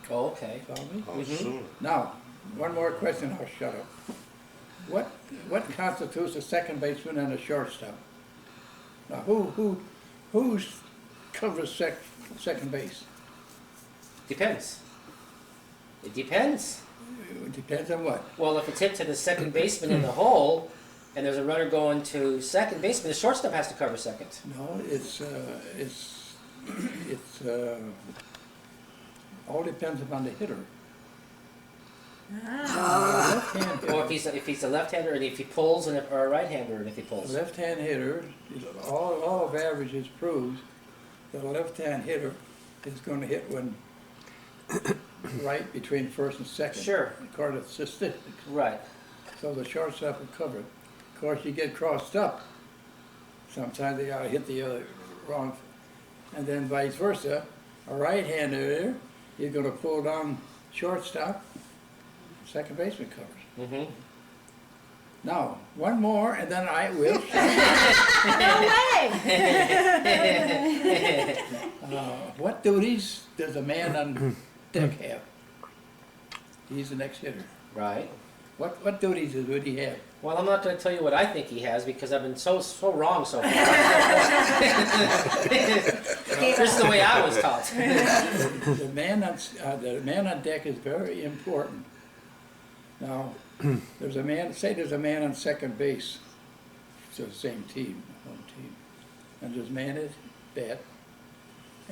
Oh, okay. Follow me? How soon? Now, one more question, I'll shut up. What constitutes a second baseman and a shortstop? Now, who covers second base? Depends. It depends. It depends on what. Well, if it's hit to the second baseman in the hole, and there's a runner going to second baseman, the shortstop has to cover second. No, it's all depends upon the hitter. Left-hand Or hitter, if he's a left-hander, and if he pulls, or a right-hander, and if he pulls. left-hand hitter, all of averages proves that a left-hand hitter is gonna hit one right between first and second. Sure. According to statistics. Right. So the shortstop will cover it. Of course, you get crossed up. Sometimes they gotta hit the other wrong, and then vice versa. A right-hander there, you're gonna pull down shortstop, second baseman covers. Mm-hmm. Now, one more, and then I will. No way. What duties does a man on deck have? He's the next hitter. Right. What duties would he have? Well, I'm not going to tell you what I think he has because I've been so wrong so far. This is the way I was taught. The man on deck is very important. Now, there's a man on second base. It's the same team, home team. And there's a man at bat,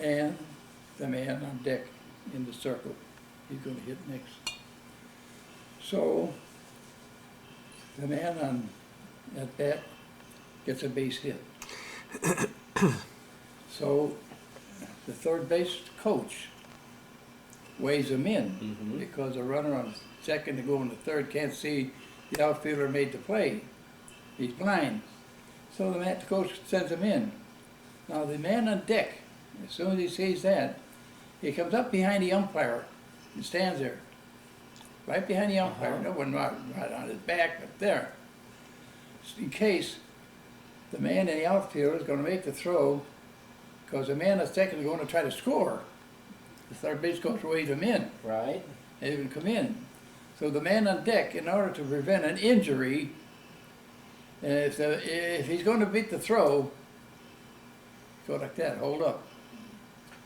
and the man on deck in the circle. He's gonna hit next. So, the man on at bat gets a base hit. So, the third base coach weighs him in because the runner on second to go in the third can't see the outfielder made the play. He's blind. So the coach sends him in. Now the man on deck, as soon as he sees that, he comes up behind the umpire and stands there. Right behind the umpire. No one right on his back, but there. In case the man in the outfield is going to make the throw, because the man on second is going to try to score. The third base coach weighs him in. Right. And he can come in. So the man on deck, in order to prevent an injury, if he's going to beat the throw, go like that, hold up.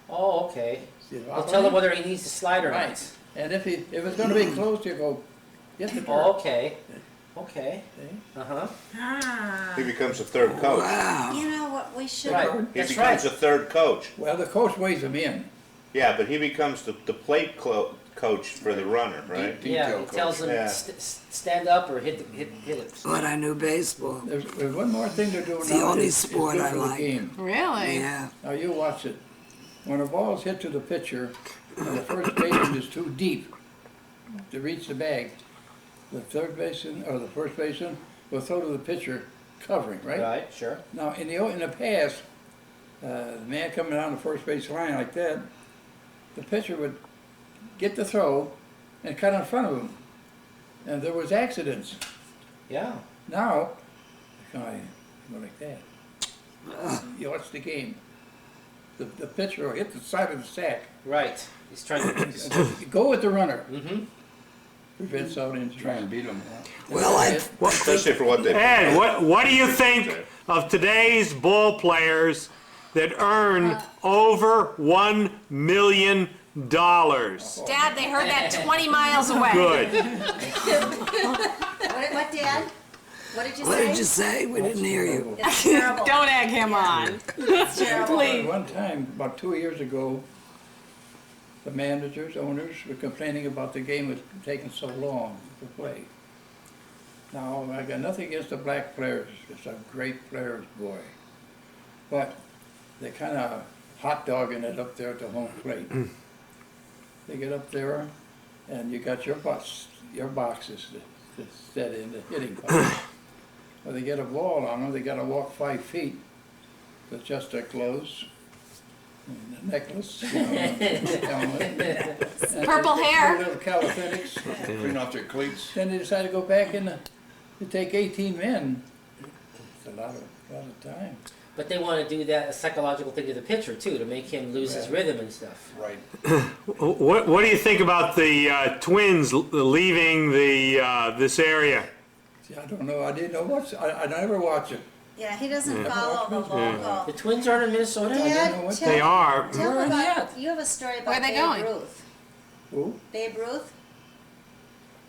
Oh, okay. See the I'll bottom tell him line? whether he needs to slide or Right. not. And if it's going to be close, you go, get the Oh, dirt. okay. Okay. See? Uh-huh. Ah. He becomes a third coach. Wow. You know what we should. Right. He That's becomes right. a third coach. Well, the coach weighs him in. Yeah, but he becomes the plate coach for the runner, right? Yeah, Detail he tells coach. him Yeah. stand up or hit it. But I knew baseball. There's one more thing to do It's now. the only It's good sport I for the like. game. Really? Yeah. Now you watch it. When a ball is hit to the pitcher and the first baseman is too deep to reach the bag, the third baseman or the first baseman will throw to the pitcher covering, right? Right, sure. Now in the past, The man coming down the first base line like that, the pitcher would get the throw and cut in front of him. And there was accidents. Yeah. Now, they kind of go like that. You watch the game. The pitcher will hit the side of the sack. Right. He's trying to. Go with the runner. Mm-hmm. Prevents out injury. Try and beat them. Well, Especially for what they. Ed, what do you think of today's ball players that earn over $1 million? Dad, they heard that 20 miles away. Good. What, Dad? What did you what say? did you say? We didn't hear you. It's terrible. Don't egg him on. It's terrible. One time, about 2 years ago, the managers, owners were complaining about the game was taking so long to play. Now, I got nothing against the black players. It's a great players, boy. But they're kind of hot dogging it up there at the home plate. They get up there, and you got your boxes to set in the hitting box. Well, they get a ball on them, they got to walk 5 feet with just their clothes, and a necklace, you know, helmet, and Purple they hair. do a little calisthenics. Clean off their cleats. Then they decide to go back in to take 18 men. It's a lot of time. But they want to do that a psychological thing to the pitcher too, to make him lose his rhythm and stuff. Right. What do you think about the Twins leaving this area? See, I don't know. I didn't know what's. I never watch it. Yeah, he doesn't follow the local. The Twins aren't in Minnesota. Dad, They are. tell about, you have a story about Where are they Babe going? Ruth. Who? Babe Ruth?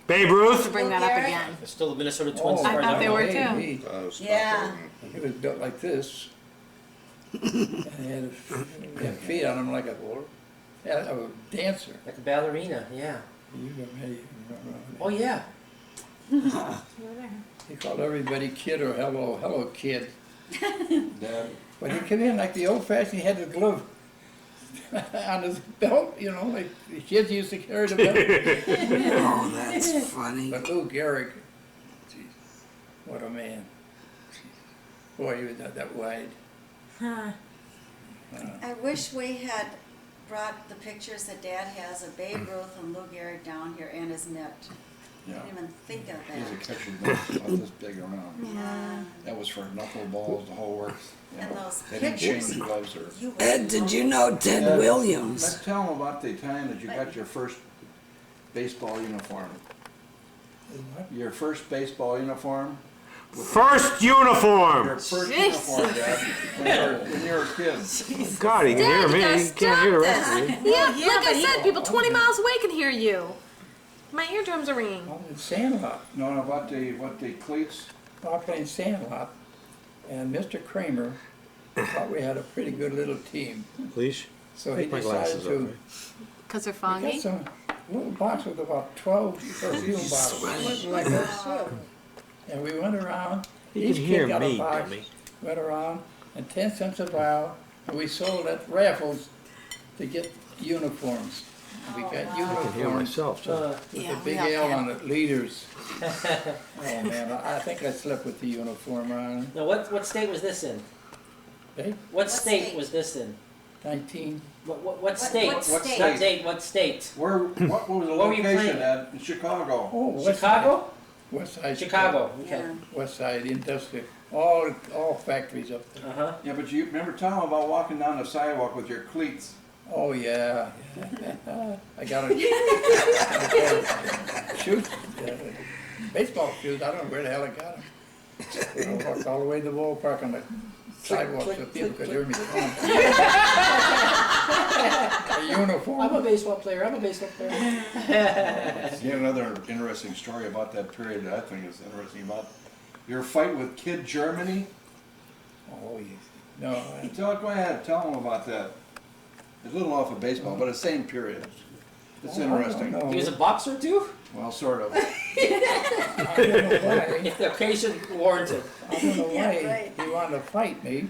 Babe Ruth? Bring that up again. They're still the Minnesota Twins. Oh, as far as I thought I they know. were hey, too. Yeah. He was built like this. And he had feet on him like a dancer. Like a ballerina, yeah. You remember- Oh yeah. He called everybody kid or hello kid. Dad. But he came in like the old fashioned, he had the glove on his belt, you know, like the kids used to carry the belt. Oh, that's funny. But Lou Gehrig, geez, what a man. Boy, he was not that wide. I wish we had brought the pictures that Dad has of Babe Ruth and Lou Gehrig down here and his mitt. I Yeah. didn't even think of He's a that. catcher about this big around. Yeah. That was for knuckleballs, the whole works. You And know, those they didn't change pictures. the gloves or. You Ed, did you know Ted Yeah. Williams? Let's tell them about the time that you got your first baseball uniform. Your first baseball uniform? First Your uniform. first uniform, Dad, when you were a kid. God, he can hear Dad, me. you gotta He can't hear the rest of you. Yeah, Yeah, like but I said, people 20 miles away can hear you. My eardrums are ringing. I was in Sandlot. No, what the cleats? I was playing Sandlot, and Mr. Kramer thought we had a pretty good little team. Leash. So he Take my decided glasses to off, Because they're get foggy. some little box with about 12 perfume bottles. Wasn't like that. And we went around, You each can kid hear got me, a box, dummy. went around, and 10 cents a vial, and we sold at raffles to get uniforms. We got I can hear uniforms myself. So. with Yeah, a we big all L can. on it, leaders. Oh man, I think I slept with the uniform on. Now what state was this in? Hey, What state? state was this in? 19. What state? what What state? Not date, what state? Where, what was the Where were you location playing? at? In Chicago. Oh, West Chicago? Side. West Side. Chicago, okay. Yeah. West Side Industrial. All factories up there. Uh-huh. Yeah, but you remember telling about walking down the sidewalk with your cleats? Oh yeah. I got a shoes, baseball shoes. I don't know where the hell I got them. I walked all the way to the ballpark on the sidewalk so people could hear me calling. A uniform. I'm a baseball player, Yet another interesting story about that period that I think is interesting about your fight with Kid Germany. Oh yes. No. Go ahead, tell them about that. It's a little off of baseball, but the same period. It's interesting. He was a boxer too? Well, sort of. I don't know why. If the occasion warranted. I don't know Yeah, why right. he wanted to fight me.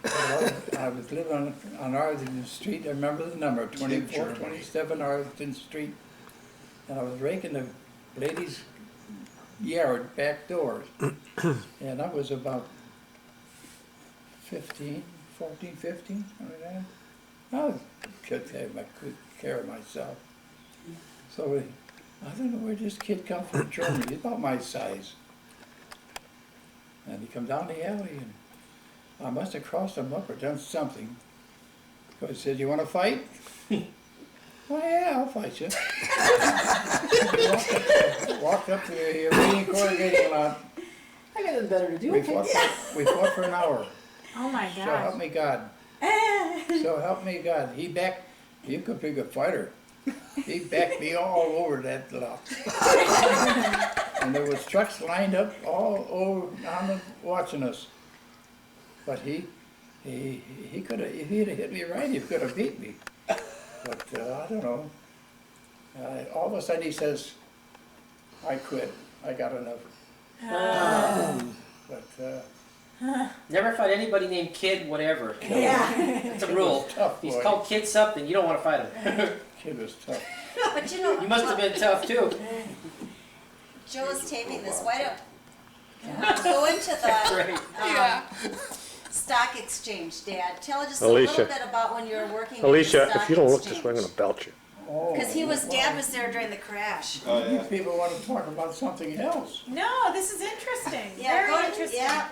I was living on Arlington Street, I remember the number, 2427 Arlington Street. And I was raking the ladies' yard back doors. And I was about 15, 14, 15, something like that. I was could take good care of myself. So I don't know where this kid come from Germany. He's about my size. And he come down the alley, and I must have crossed him up or done something. So he said, "You want to fight?" "Oh yeah, I'll fight you." walked up to the arena corrugating lot. I got nothing better to do. We fought for an hour. Oh my So help gosh. me God. So help me God. He could be a good fighter. He backed me all over that lot. And there was trucks lined up all over watching us. But he could have, if he'd have hit me right, he could have beat me. But I don't know. All of a sudden he says, "I quit. I got enough." But Never fight anybody named Kid whatever. Yeah. That's a rule. tough, He's boy. called Kid something, you don't want to fight him. Kid was tough. But you know, You must have been tough too. Joe is taping this. Why don't go into the Right. stock exchange, Dad? Tell us just a Alicia. little bit about when you were working Alicia, at the stock if you don't look this way, I'm exchange. gonna belt you. Oh, Because Dad was there during the crash. These people want to talk about something else. No, this is interesting. Yeah, Very interesting. Yeah,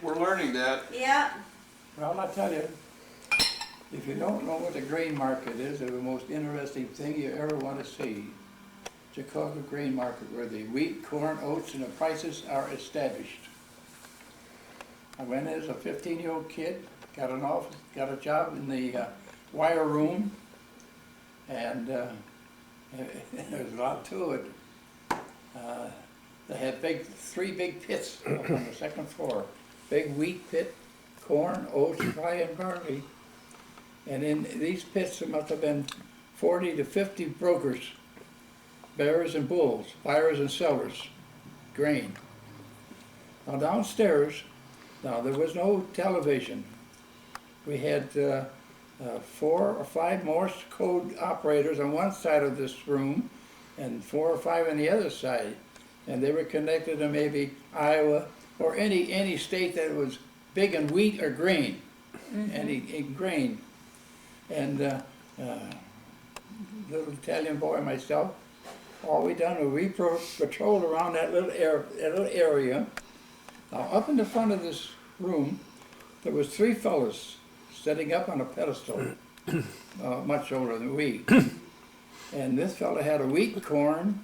We're learning that. yeah. Well, I'll tell you, if you don't know what the grain market is, it's the most interesting thing you ever want to see. Chicago grain market, where the wheat, corn, oats, and the prices are established. I went in as a 15-year-old kid, got an office, got a job in the wire room, and there's a lot to it. They had three big pits up on the second floor. Big wheat pit, corn, oats, rye, and barley. And in these pits, there must have been 40 to 50 brokers, bearers and bulls, buyers and sellers, grain. Now downstairs, there was no television. We had 4 or 5 Morse code operators on one side of this room and 4 or 5 on the other side. And they were connected to maybe Iowa or any state that was big in wheat or grain, any grain. And little Italian boy myself, all we done was we patrolled around that little area. Now up in the front of this room, there was 3 fellas sitting up on a pedestal, much older than we. And this fella had a wheat corn.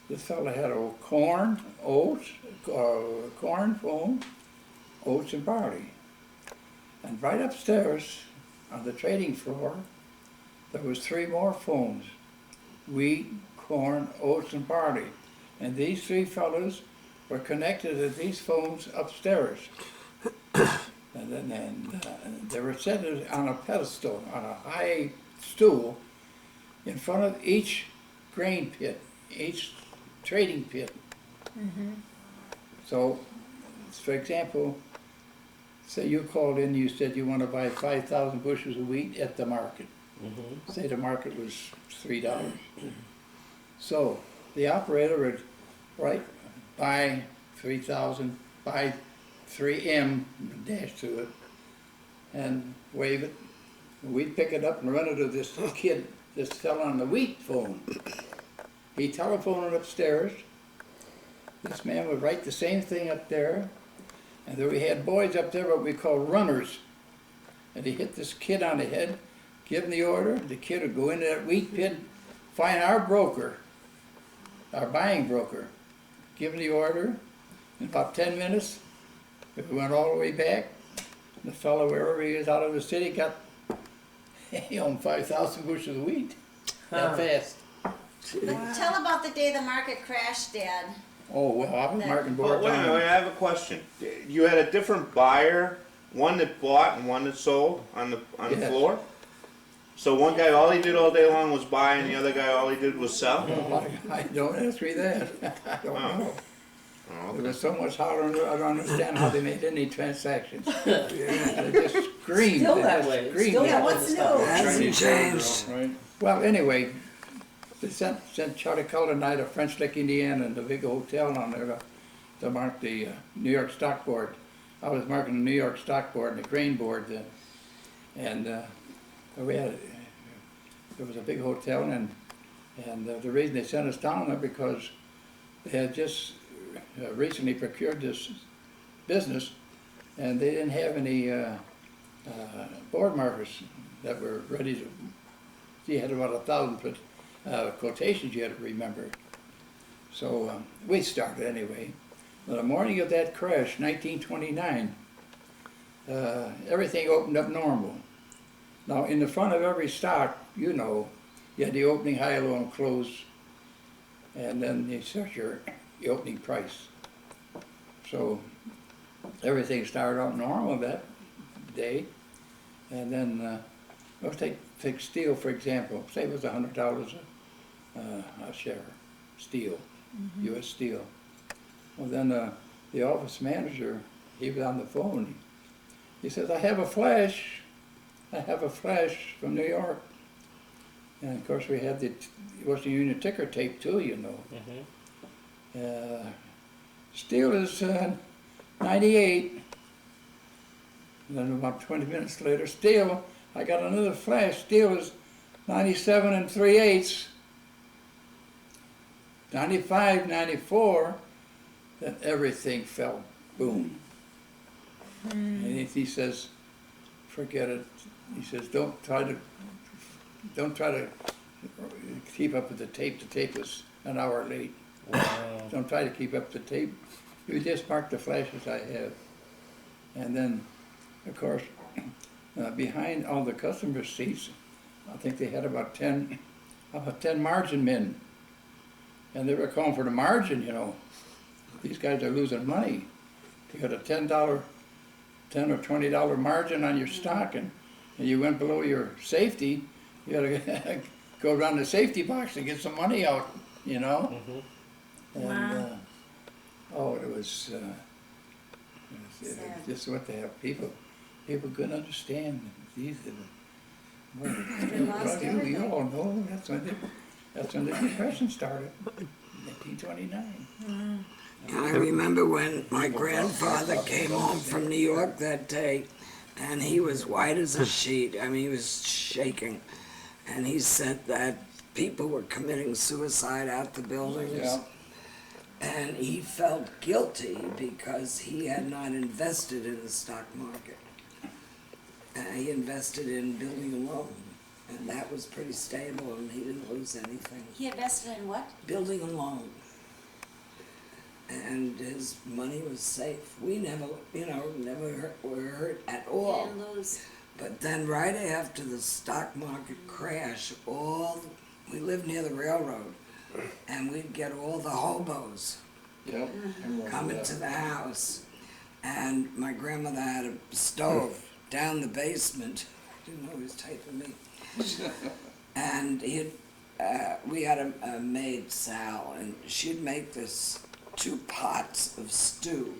This fella had a corn, oats, corn, foam, oats and barley. And right upstairs on the trading floor, there was 3 more foams, wheat, corn, oats, and barley. And these 3 fellas were connected to these foams upstairs. And then they were set on a pedestal, on a high stool, in front of each grain pit, each trading pit. So, for example, say you called in, you said you want to buy 5,000 bushels of wheat at the market. Say the market was $3. So the operator would buy 3,000, buy 3M, dash to it, and wave it. We'd pick it up and run it to this kid, this fella on the wheat phone. He telephoned upstairs. This man would write the same thing up there. And then we had boys up there, what we call runners. And he hit this kid on the head, give him the order. The kid would go into that wheat pit, find our broker, our buying broker, give him the order. In about 10 minutes, we went all the way back. The fellow, wherever he is out of the city, he owned 5,000 bushels of wheat. That fast. But tell about the day the market crashed, Dad. Oh, well, I was marking Well, board wait a minute, I have a question. You had a different buyer, one that bought and one that sold on the Yes. floor? So one guy, all he did all day long was buy, and the other guy, all he did was sell? I don't ask me that. I don't know. Oh, There was so much harder, I don't understand how they made any transactions. They just screamed. Still they that just way. screamed. Still Yeah, that what's way. new? Hasn't changed. Right. Well, anyway, they sent Charlie Cullen and I to French Lick, Indiana, and the big hotel on there to mark the New York Stock Board. I was marking the New York Stock Board and the Grain Board then. And we had, there was a big hotel, and the reason they sent us down there because they had just recently procured this business, and they didn't have any board markers that were ready to. You had about 1,000 quotations you had to remember. So we started anyway. On the morning of that crash, 1929, everything opened up normal. Now, in the front of every stock, you know, you had the opening high, low, and close, and then you set your opening price. So everything started out normal that day, and then let's take steel for example. Say it was $100 a share, steel, U.S. Steel. Well, then the office manager, he was on the phone. He says, I have a flash from New York. And of course we had the Western Union ticker tape too, you know. Steel is 98. And then about 20 minutes later, steel, I got another flash. Steel is 97 3/8. 95, 94. Then everything fell, boom. And he says, forget it. He says, don't try to keep up with the tape. The tape was an hour late. Wow. Don't try to keep up the tape. You just mark the flashes I have. And then, of course, behind all the customer seats, I think they had about 10 margin men. And they were calling for the margin, you know. These guys are losing money. You got a $10 or $20 margin on your stock, and you went below your safety, you gotta go around the safety box and get some money out, you know? And, Wow. It was just what they have. People couldn't understand. These, They lost you everything. all know that's when the Depression started, 1929. I remember when my grandfather came home from New York that day, and he was white as a sheet. I mean, he was shaking. And he said that people were committing suicide out the buildings. Yeah. And he felt guilty because he had not invested in the stock market. He invested in building a loan, and that was pretty stable, and he didn't lose anything. He invested in what? Building a loan. And his money was safe. We never, were hurt at all. Didn't lose. But then right after the stock market crash, we lived near the railroad, and we'd get all the hobos Yep. coming to the house. And my grandmother had a stove down the basement. I didn't know he was taping me. And we had a maid, Sal, and she'd make this 2 pots of stew.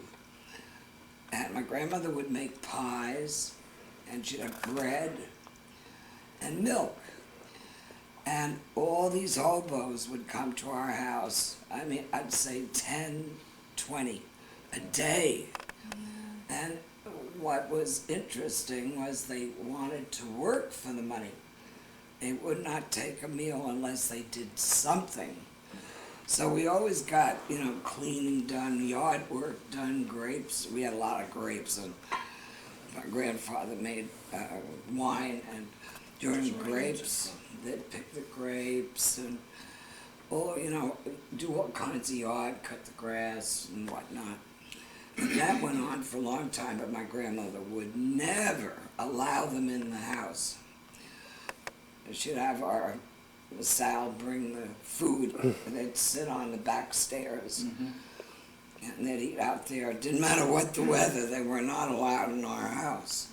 And my grandmother would make pies, and she'd have bread and milk. And all these hobos would come to our house. I mean, I'd say 10, 20 a day. And what was interesting was they wanted to work for the money. They would not take a meal unless they did something. So we always got, cleaning done, yard work done, grapes. We had a lot of grapes, and my grandfather made wine, and during grapes, they'd pick the grapes and, do all kinds of yard, cut the grass and whatnot. And that went on for a long time, but my grandmother would never allow them in the house. She'd have Sal bring the food, and they'd sit on the back stairs, and they'd eat out there. It didn't matter what the weather, they were not allowed in our house.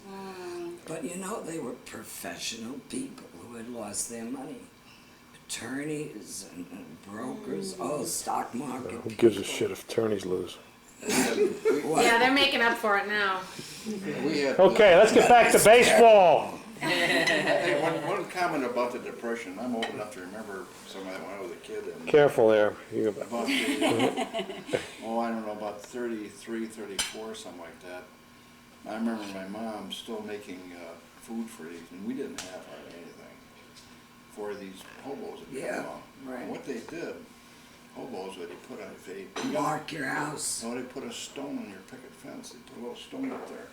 But they were professional people who had lost their money. Attorneys and brokers, stock market. Who gives a shit if attorneys lose? What? Yeah, they're making up for it now. We had, Okay, let's get back to baseball. Hey, one comment about the Depression. I'm old enough to remember some of that when I was a kid. And Careful there. about I don't know, about 33, 34, something like that. I remember my mom still making food for these, and we didn't have hardly anything for these hobos that Yeah, come along. right. And what they did, hobos, they put a Mark your house. no, they put a stone on your picket fence. They put a little stone up there.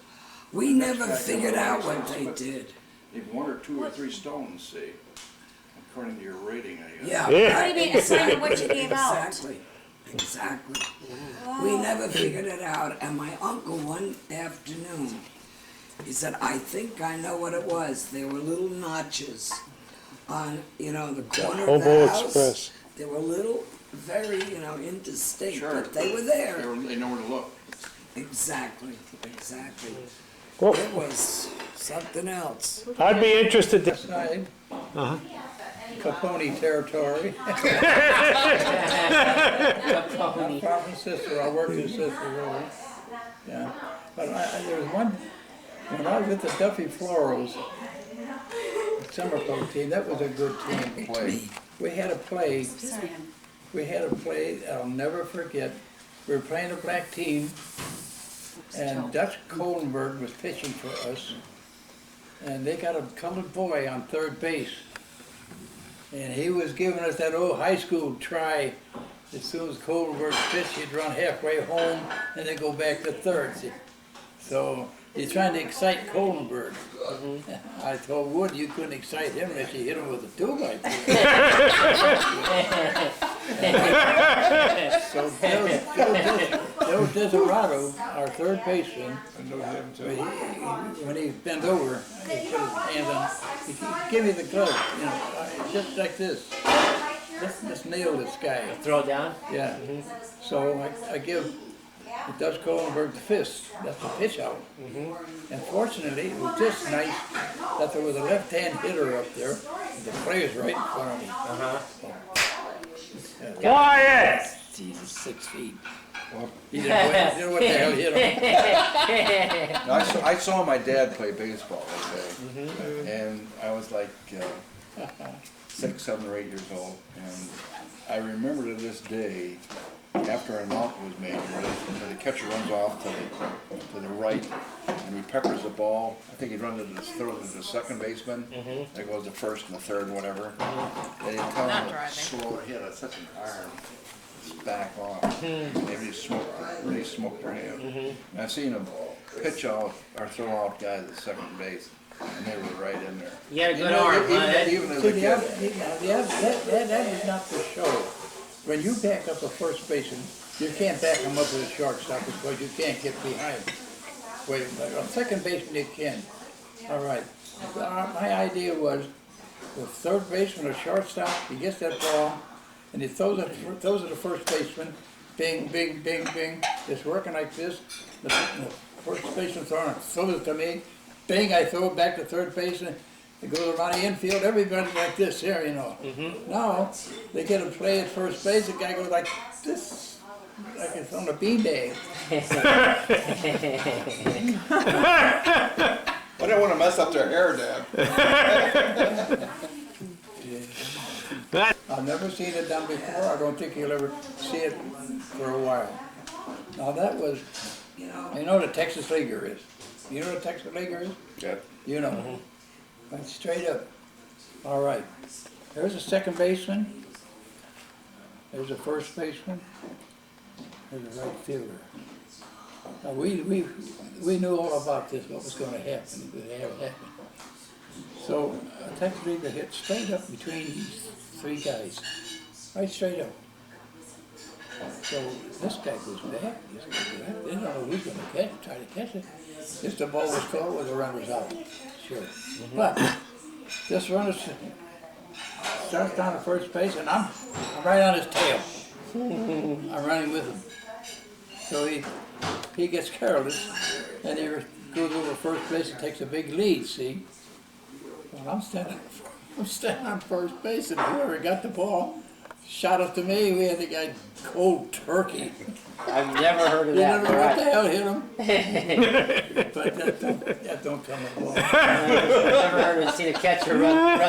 We Next never guy figured comes out along, what they but did. If 1 or 2 or 3 stones, see, according to your rating, I guess. Yeah. Yeah. right, Maybe a sign of what you gave out. Exactly. Exactly. We never figured it out, and my uncle one afternoon, he said, I think I know what it was. There were little notches on, the corner of Hobo the house. Express. They were little, very, indistinct, Sure. but they were there. They know where to look. Exactly, exactly. Well, It was something else. I'd be interested to, Side, Capone territory. Pony. Father and sister, I worked with sister really. Yeah, but there was one, when I was with the Duffy Florals, summer folk team, that was a good team. Play. We had a play, This man. I'll never forget. We were playing a black team, and Dutch Kohlenberg was pitching for us, and they got a colored boy on third base. And he was giving us that old high school try. As soon as Kohlenberg pitched, he'd run halfway home and then go back to third. See? So he's trying to excite Kohlenberg. I told Wood you couldn't excite him unless you hit him with a 2x2. So Joe Deserato, our third baseman, when he bent over, he put his hand on, he give me the glove, just like this. Let's nail this guy. Throw it down? Yeah. So I give Dutch Kohlenberg the fist. That's the pitch out. And fortunately, it was just nice that there was a left-hand hitter up there. The player's right in front of me. quiet! Jesus, 6 feet. He didn't know what the hell hit him. Now, I saw my dad play baseball that day, and I was like 6, 7, or 8 years old, and I remember to this day, after an out was made, where the catcher runs off to the right, and he peppers the ball. I think he runs it to the second baseman. There goes the first and the third, whatever. And he tell him to slow hit at such an arm. Back off. Maybe really smoked their hand. And I seen him pitch out or throw out guys at second base, and they were right in there. You had a good arm, huh, Ed? Even as See, a kid. that is not the show. When you back up a first baseman, you can't back him up with a shortstop because you can't get behind. Wait, on second baseman you can. All right. My idea was, the third baseman or shortstop, he gets that ball, and he throws it to the first baseman, bing, bing, bing, bing. It's working like this. The first baseman throws it to me, bing, I throw it back to third baseman. It goes around the infield, everybody's like this here, Now, they get a play at first base, the guy goes like this, like it's on a beanbag. I don't want to mess up their hair, Dad. I've never seen it done before. I don't think you'll ever see it for a while. Now that was, you know what a Texas Leaguer is? You know what a Texas Leaguer is? Yeah. You know. Went straight up. All right. There's a second baseman. There's a first baseman. There's a right fielder. Now we knew all about this, what was going to happen, it have happened. So a Texas Leaguer hit straight up between these 3 guys, right straight up. So this guy goes back, this guy goes back. They don't know who's going to try to catch it. If the ball was caught with the runners out, sure. But this runner starts down at first base, and I'm right on his tail. I'm running with him. So he gets careless, and he goes over first base and takes a big lead, see? Well, I'm standing on first base, and whoever got the ball shot up to me. We had the guy cold turkey. I've never heard of You that. never know what the Right. hell hit him. But that don't come along. I've never heard of seen a catcher run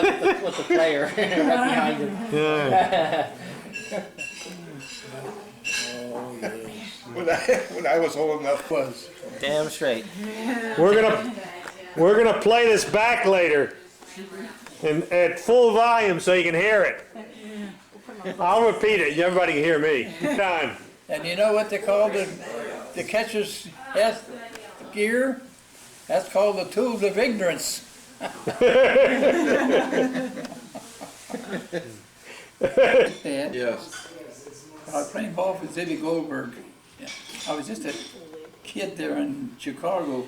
with the player right behind him. Oh, yes. when I was old enough was. Damn straight. We're gonna play this back later, at full volume so you can hear it. I'll repeat it. Everybody can hear me. Done. And you know what they call the catcher's gear? That's called the tools of ignorance. Dad, Yes. I was playing ball for Zibby Goldberg. I was just a kid there in Chicago.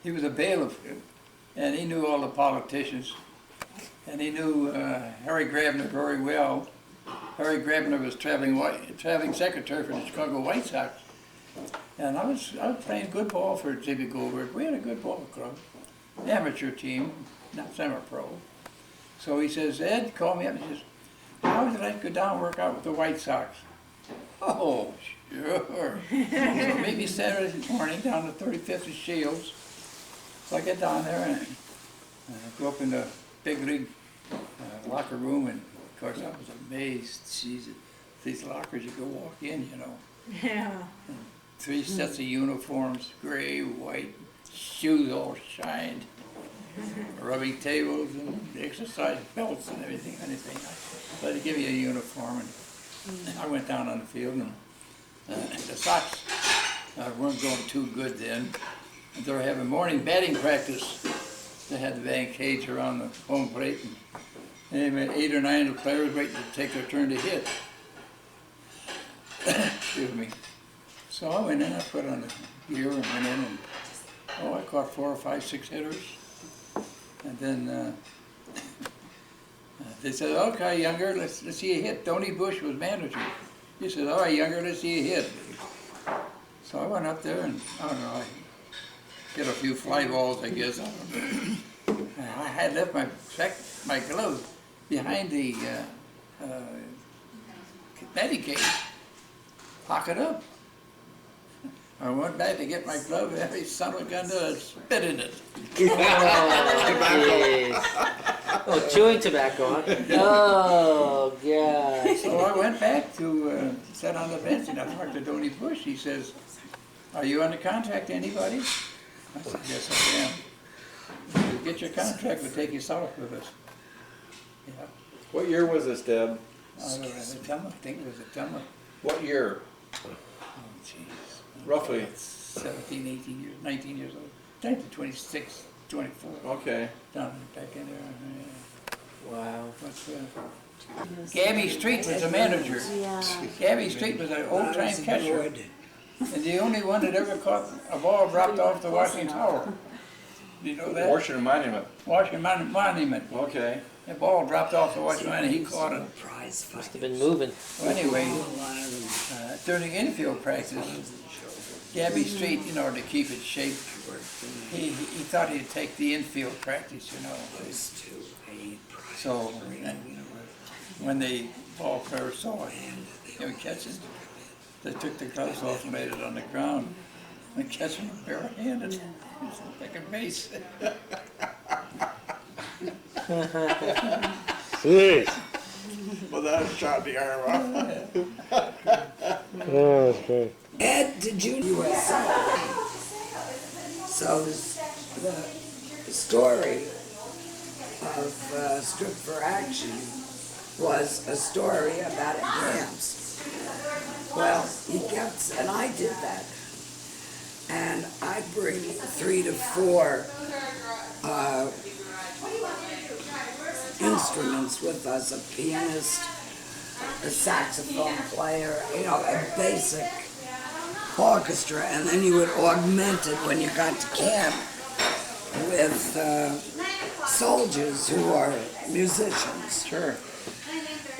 He was a bailiff, and he knew all the politicians. And he knew Harry Grabner very well. Harry Grabner was traveling secretary for the Chicago White Sox. And I was playing good ball for Zibby Goldberg. We had a good ball club, amateur team, not semi-pro. So he says, Ed, call me up and says, how would you like to go down and work out with the White Sox? Oh, sure. So maybe Saturday morning down to 35th and Shields. So I get down there and go up in the big league locker room, and of course I was amazed. Jeez, these lockers, you go walk in, you know. Yeah. And 3 sets of uniforms, gray, white, shoes all shined, rubbing tables and exercise belts and everything. So they give you a uniform, and I went down on the field, and the Sox weren't going too good then. They were having morning batting practice. They had the batting cage around the home plate, and they had 8 or 9 of the players waiting to take their turn to hit. Excuse me. So I went in, I put on the gear and went in, and I caught 4 or 5, 6 hitters. And then they said, okay, Younger, let's see you hit. Tony Bush was manager. He said, all right, Younger, let's see you hit. So I went up there, and I don't know, I hit a few fly balls, I guess. I don't know. I had left my glove behind the batting cage, pocket up. I went back to get my glove, and every son of a gun spit in it. Oh, chewing tobacco, huh? Oh, God. So I went back to sit on the bench, and I talked to Tony Bush. He says, are you under contract to anybody? I said, yes, I am. You get your contract, we'll take you south with us. Yeah. What year was this, Deb? I think it was a Tama. What year? Oh, jeez. Roughly. 17, 18 years, 19 years old. 19, 26, 24. Okay. Down back in there. Wow. What's Gabby Street was the manager. Yeah. Gabby Street was an old-time catcher. And the only one that ever caught a ball dropped off the Washington Tower. Do you know that? Washington Monument. Washington Monument. Okay. The ball dropped off the Washington Monument, he caught it. Must have been moving. Well, anyway, during infield practice, Gabby Street, in order to keep it shaped, he thought he'd take the infield practice, you know. So when the ball players saw him catching, they took the gloves off and laid it on the ground. And catching him bare-handed, he was taking base. Jeez. Well, that was shot in the arm, huh? Oh, that's great. Ed, did you USA? So the story of Strip for Action was a story about camps. Well, he kept, and I did that. And I bring 3 to 4 instruments with us, a pianist, a saxophone player, you know, a basic orchestra, and then you would augment it when you got to camp with soldiers who are musicians. Sure.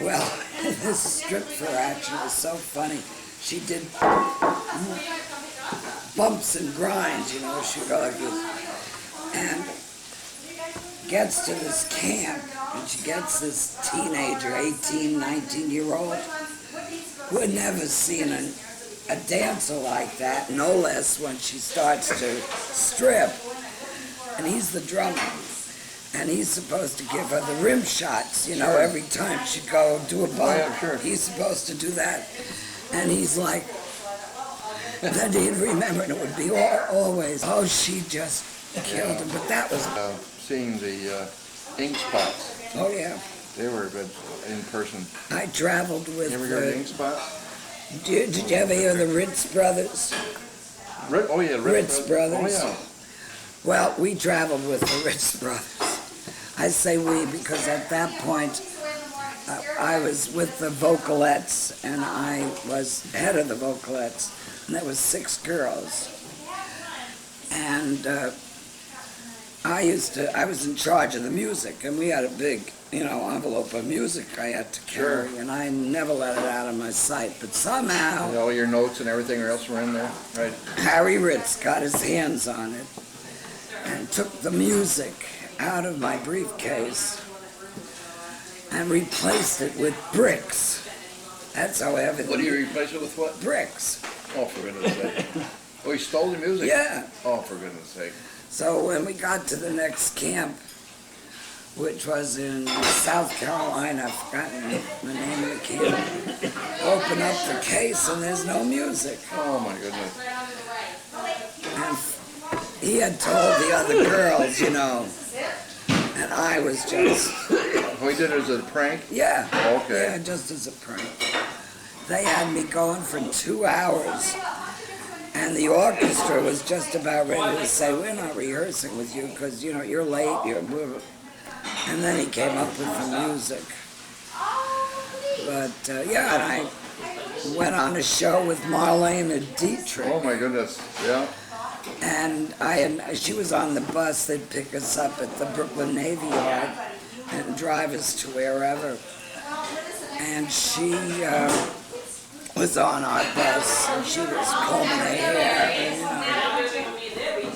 Well, this Strip for Action was so funny. She did bumps and grinds, you know, she'd go like this. And gets to this camp, and she gets this teenager, 18, 19-year-old, who had never seen a dancer like that, no less when she starts to strip. And he's the drummer. And he's supposed to give her the rim shots, you know, every time she'd go do a bump. Oh, yeah, sure. He's supposed to do that. And he's like, Then he'd remember, and it would be always, oh, she just killed him. But that was, Seeing the ink spots, oh yeah. they were good in person. I traveled with, You ever hear of the ink spots? did you ever hear the Ritz brothers? Oh yeah, Ritz brothers. Oh Well, we traveled with the Ritz brothers. I say we because at that point I was with the Vocalettes and I was head of the Vocalettes, and there was 6 girls. And I was in charge of the music, and we had a big, envelope of music I had to carry, and I never let it out of my sight. But somehow, yeah. All your notes and everything else were in there, right? Harry Ritz got his hands on it and took the music out of my briefcase and replaced it with bricks. That's how heavy. What do you replace it with? What? Bricks. Oh, for goodness sake! Oh, he stole the music. Yeah. Oh, for goodness sake! So when we got to the next camp, which was in South Carolina, I've forgotten the name of the camp, open up the case and there's no music. Oh my goodness! And he had told the other girls, and I was just... Oh, he did it as a prank? Yeah. Oh, okay. Yeah, just as a prank. They had me going for 2 hours, and the orchestra was just about ready to say, we're not rehearsing with you because, you're late. And then he came up with the music. But, and I went on a show with Marlene and Dietrich. Oh my goodness! Yeah. And she was on the bus. They'd pick us up at the Brooklyn Navy Yard and drive us to wherever. And she was on our bus, and she was combing her hair. And,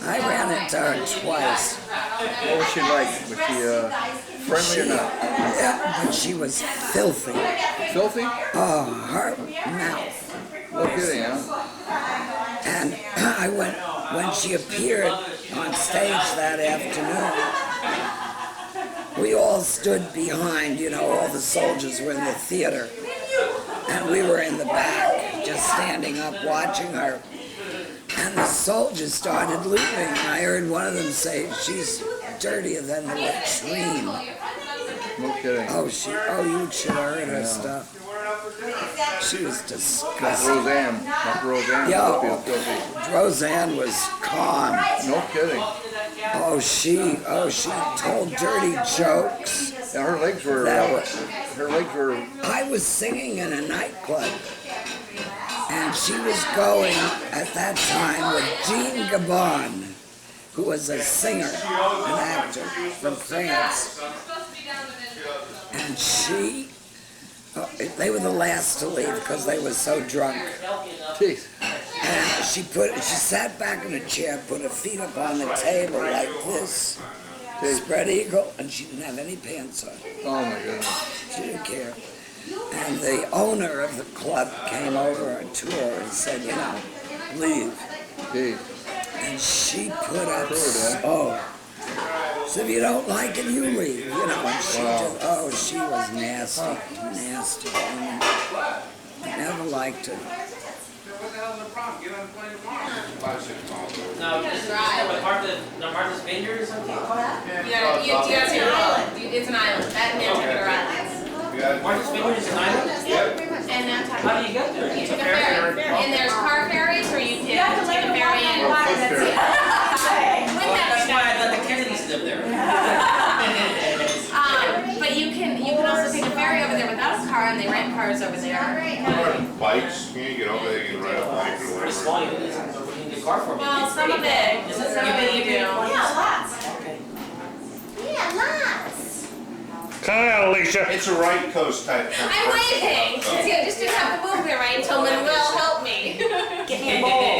I ran into her twice. What was she like? Was she friendly or not? Yeah, but she was filthy. Filthy? Oh, her mouth. No kidding, huh? And when she appeared on stage that afternoon, we all stood behind, all the soldiers were in the theater, and we were in the back, just standing up watching her. And the soldiers started leaving, and I heard one of them say, she's dirtier than the latrine. No kidding. Oh, you should have heard her stuff. She was disgusting. Roseanne. Like Roseanne. Yo, Filthy. Roseanne was calm. No kidding. Oh, she told dirty jokes. Yeah, her legs were. I was singing in a nightclub, and she was going at that time with Jean Gabon, who was a singer, an actor from France. And they were the last to leave because they were so drunk. Jeez. And she sat back in a chair, put her feet up on the table like this, spread eagle, and she didn't have any pants on. Oh my goodness. She didn't care. And the owner of the club came over to her and said, leave. Jeez. And she put up, so if you don't like it, you leave, and she she was nasty. I never liked her. No, this is Martha's Vineyard or something? Yeah, it's an island. It's an island. That and Nantucket are islands. Martha's Vineyard is an island? Yep. And Nantucket. How do you get there? You take a ferry. And there's car ferries where you take a ferry in. That's why I let the Kennedys live there. But you can also take a ferry over there without a car, and they rent cars over there. Bikes, you get over there, you can ride a bike or Pretty whatever. small, you can get a car for me. Well, some of it you do. Yeah, lots. Okay. Yeah, lots. Come on, Alicia. It's a right coast type. I'm waiting. I just didn't have to move there right until Manuel helped me. Get me a bowl.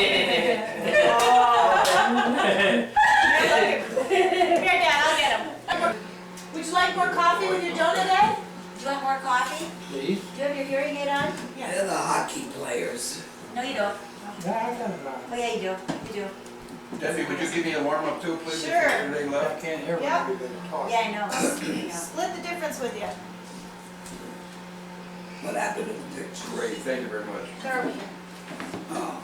Here, Dad, I'll get him. Would you like more coffee with your donut, Ed? Do you want more coffee? Please? Do you have your hearing aid on? They're the hockey players. No, you don't. Oh, yeah, you do. You do. Debbie, would you give me a warm-up too, please? Sure. Everything I left? can't hear Yep. when everybody talks. Yeah, I know. Split the difference with you. What happened to the picture? Great, thank you very much. Kirby. Oh.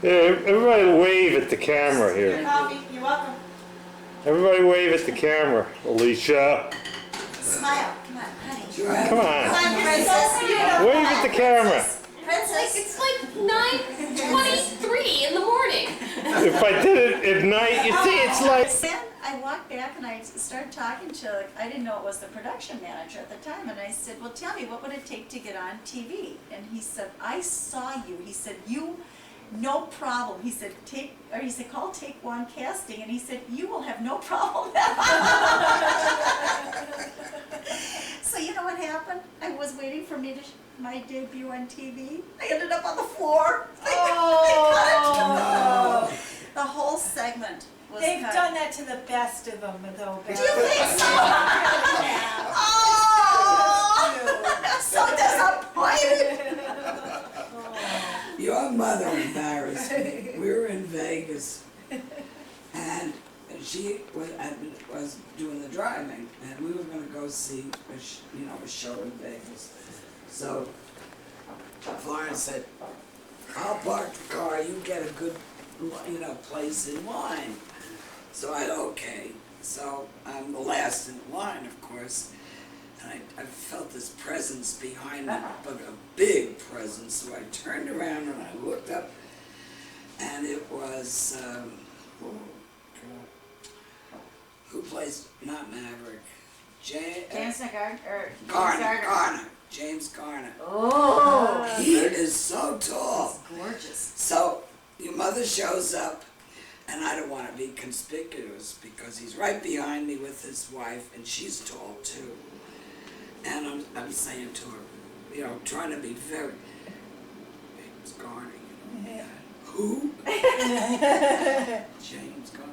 Everybody wave at the camera Your here. coffee, you're welcome. Everybody wave at the camera, Alicia. Smile, come on, honey. Come on. Come on, princess. Wave at the camera. Princess. It's like 9:23 in the morning. If I did it at night, you see, it's like. Then I walked back and I started talking to, I didn't know it was the production manager at the time, and I said, well, tell me, what would it take to get on TV? And he said, I saw you. He said, you, no problem. He said, call Take One Casting, and he said, you will have no problem. So you know what happened? I was waiting for me to my debut on TV. I ended up on the floor. Oh. The whole segment was They've cut. done that to the best of them, though. Do you think so? I'm so disappointed. Your mother embarrassed me. We were in Vegas, and she was doing the driving, and we were going to go see a show in Vegas. So Florence said, "I'll park the car. You get a good, place in line." So okay. So I'm the last in line, of course. And I felt this presence behind me, but a big presence. So I turned around and I looked up, and it was, who plays, not Maverick, James Garner. James Garner. Oh, He is so tall. he's gorgeous. So your mother shows up, and I don't want to be conspicuous because he's right behind me with his wife, and she's tall too. And I'm saying to her, trying to be very, James Garner, who? James Garner,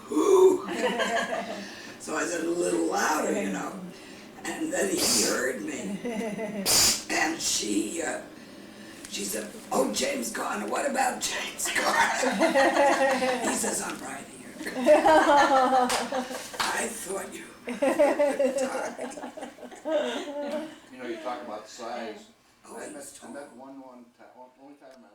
who? So I said a little louder, and then he heard me, and she said, "Oh, James Garner, what about James Garner?" He says, "I'm right here." I thought you You talk about size. Oh, I he met was tall. one time, only time I met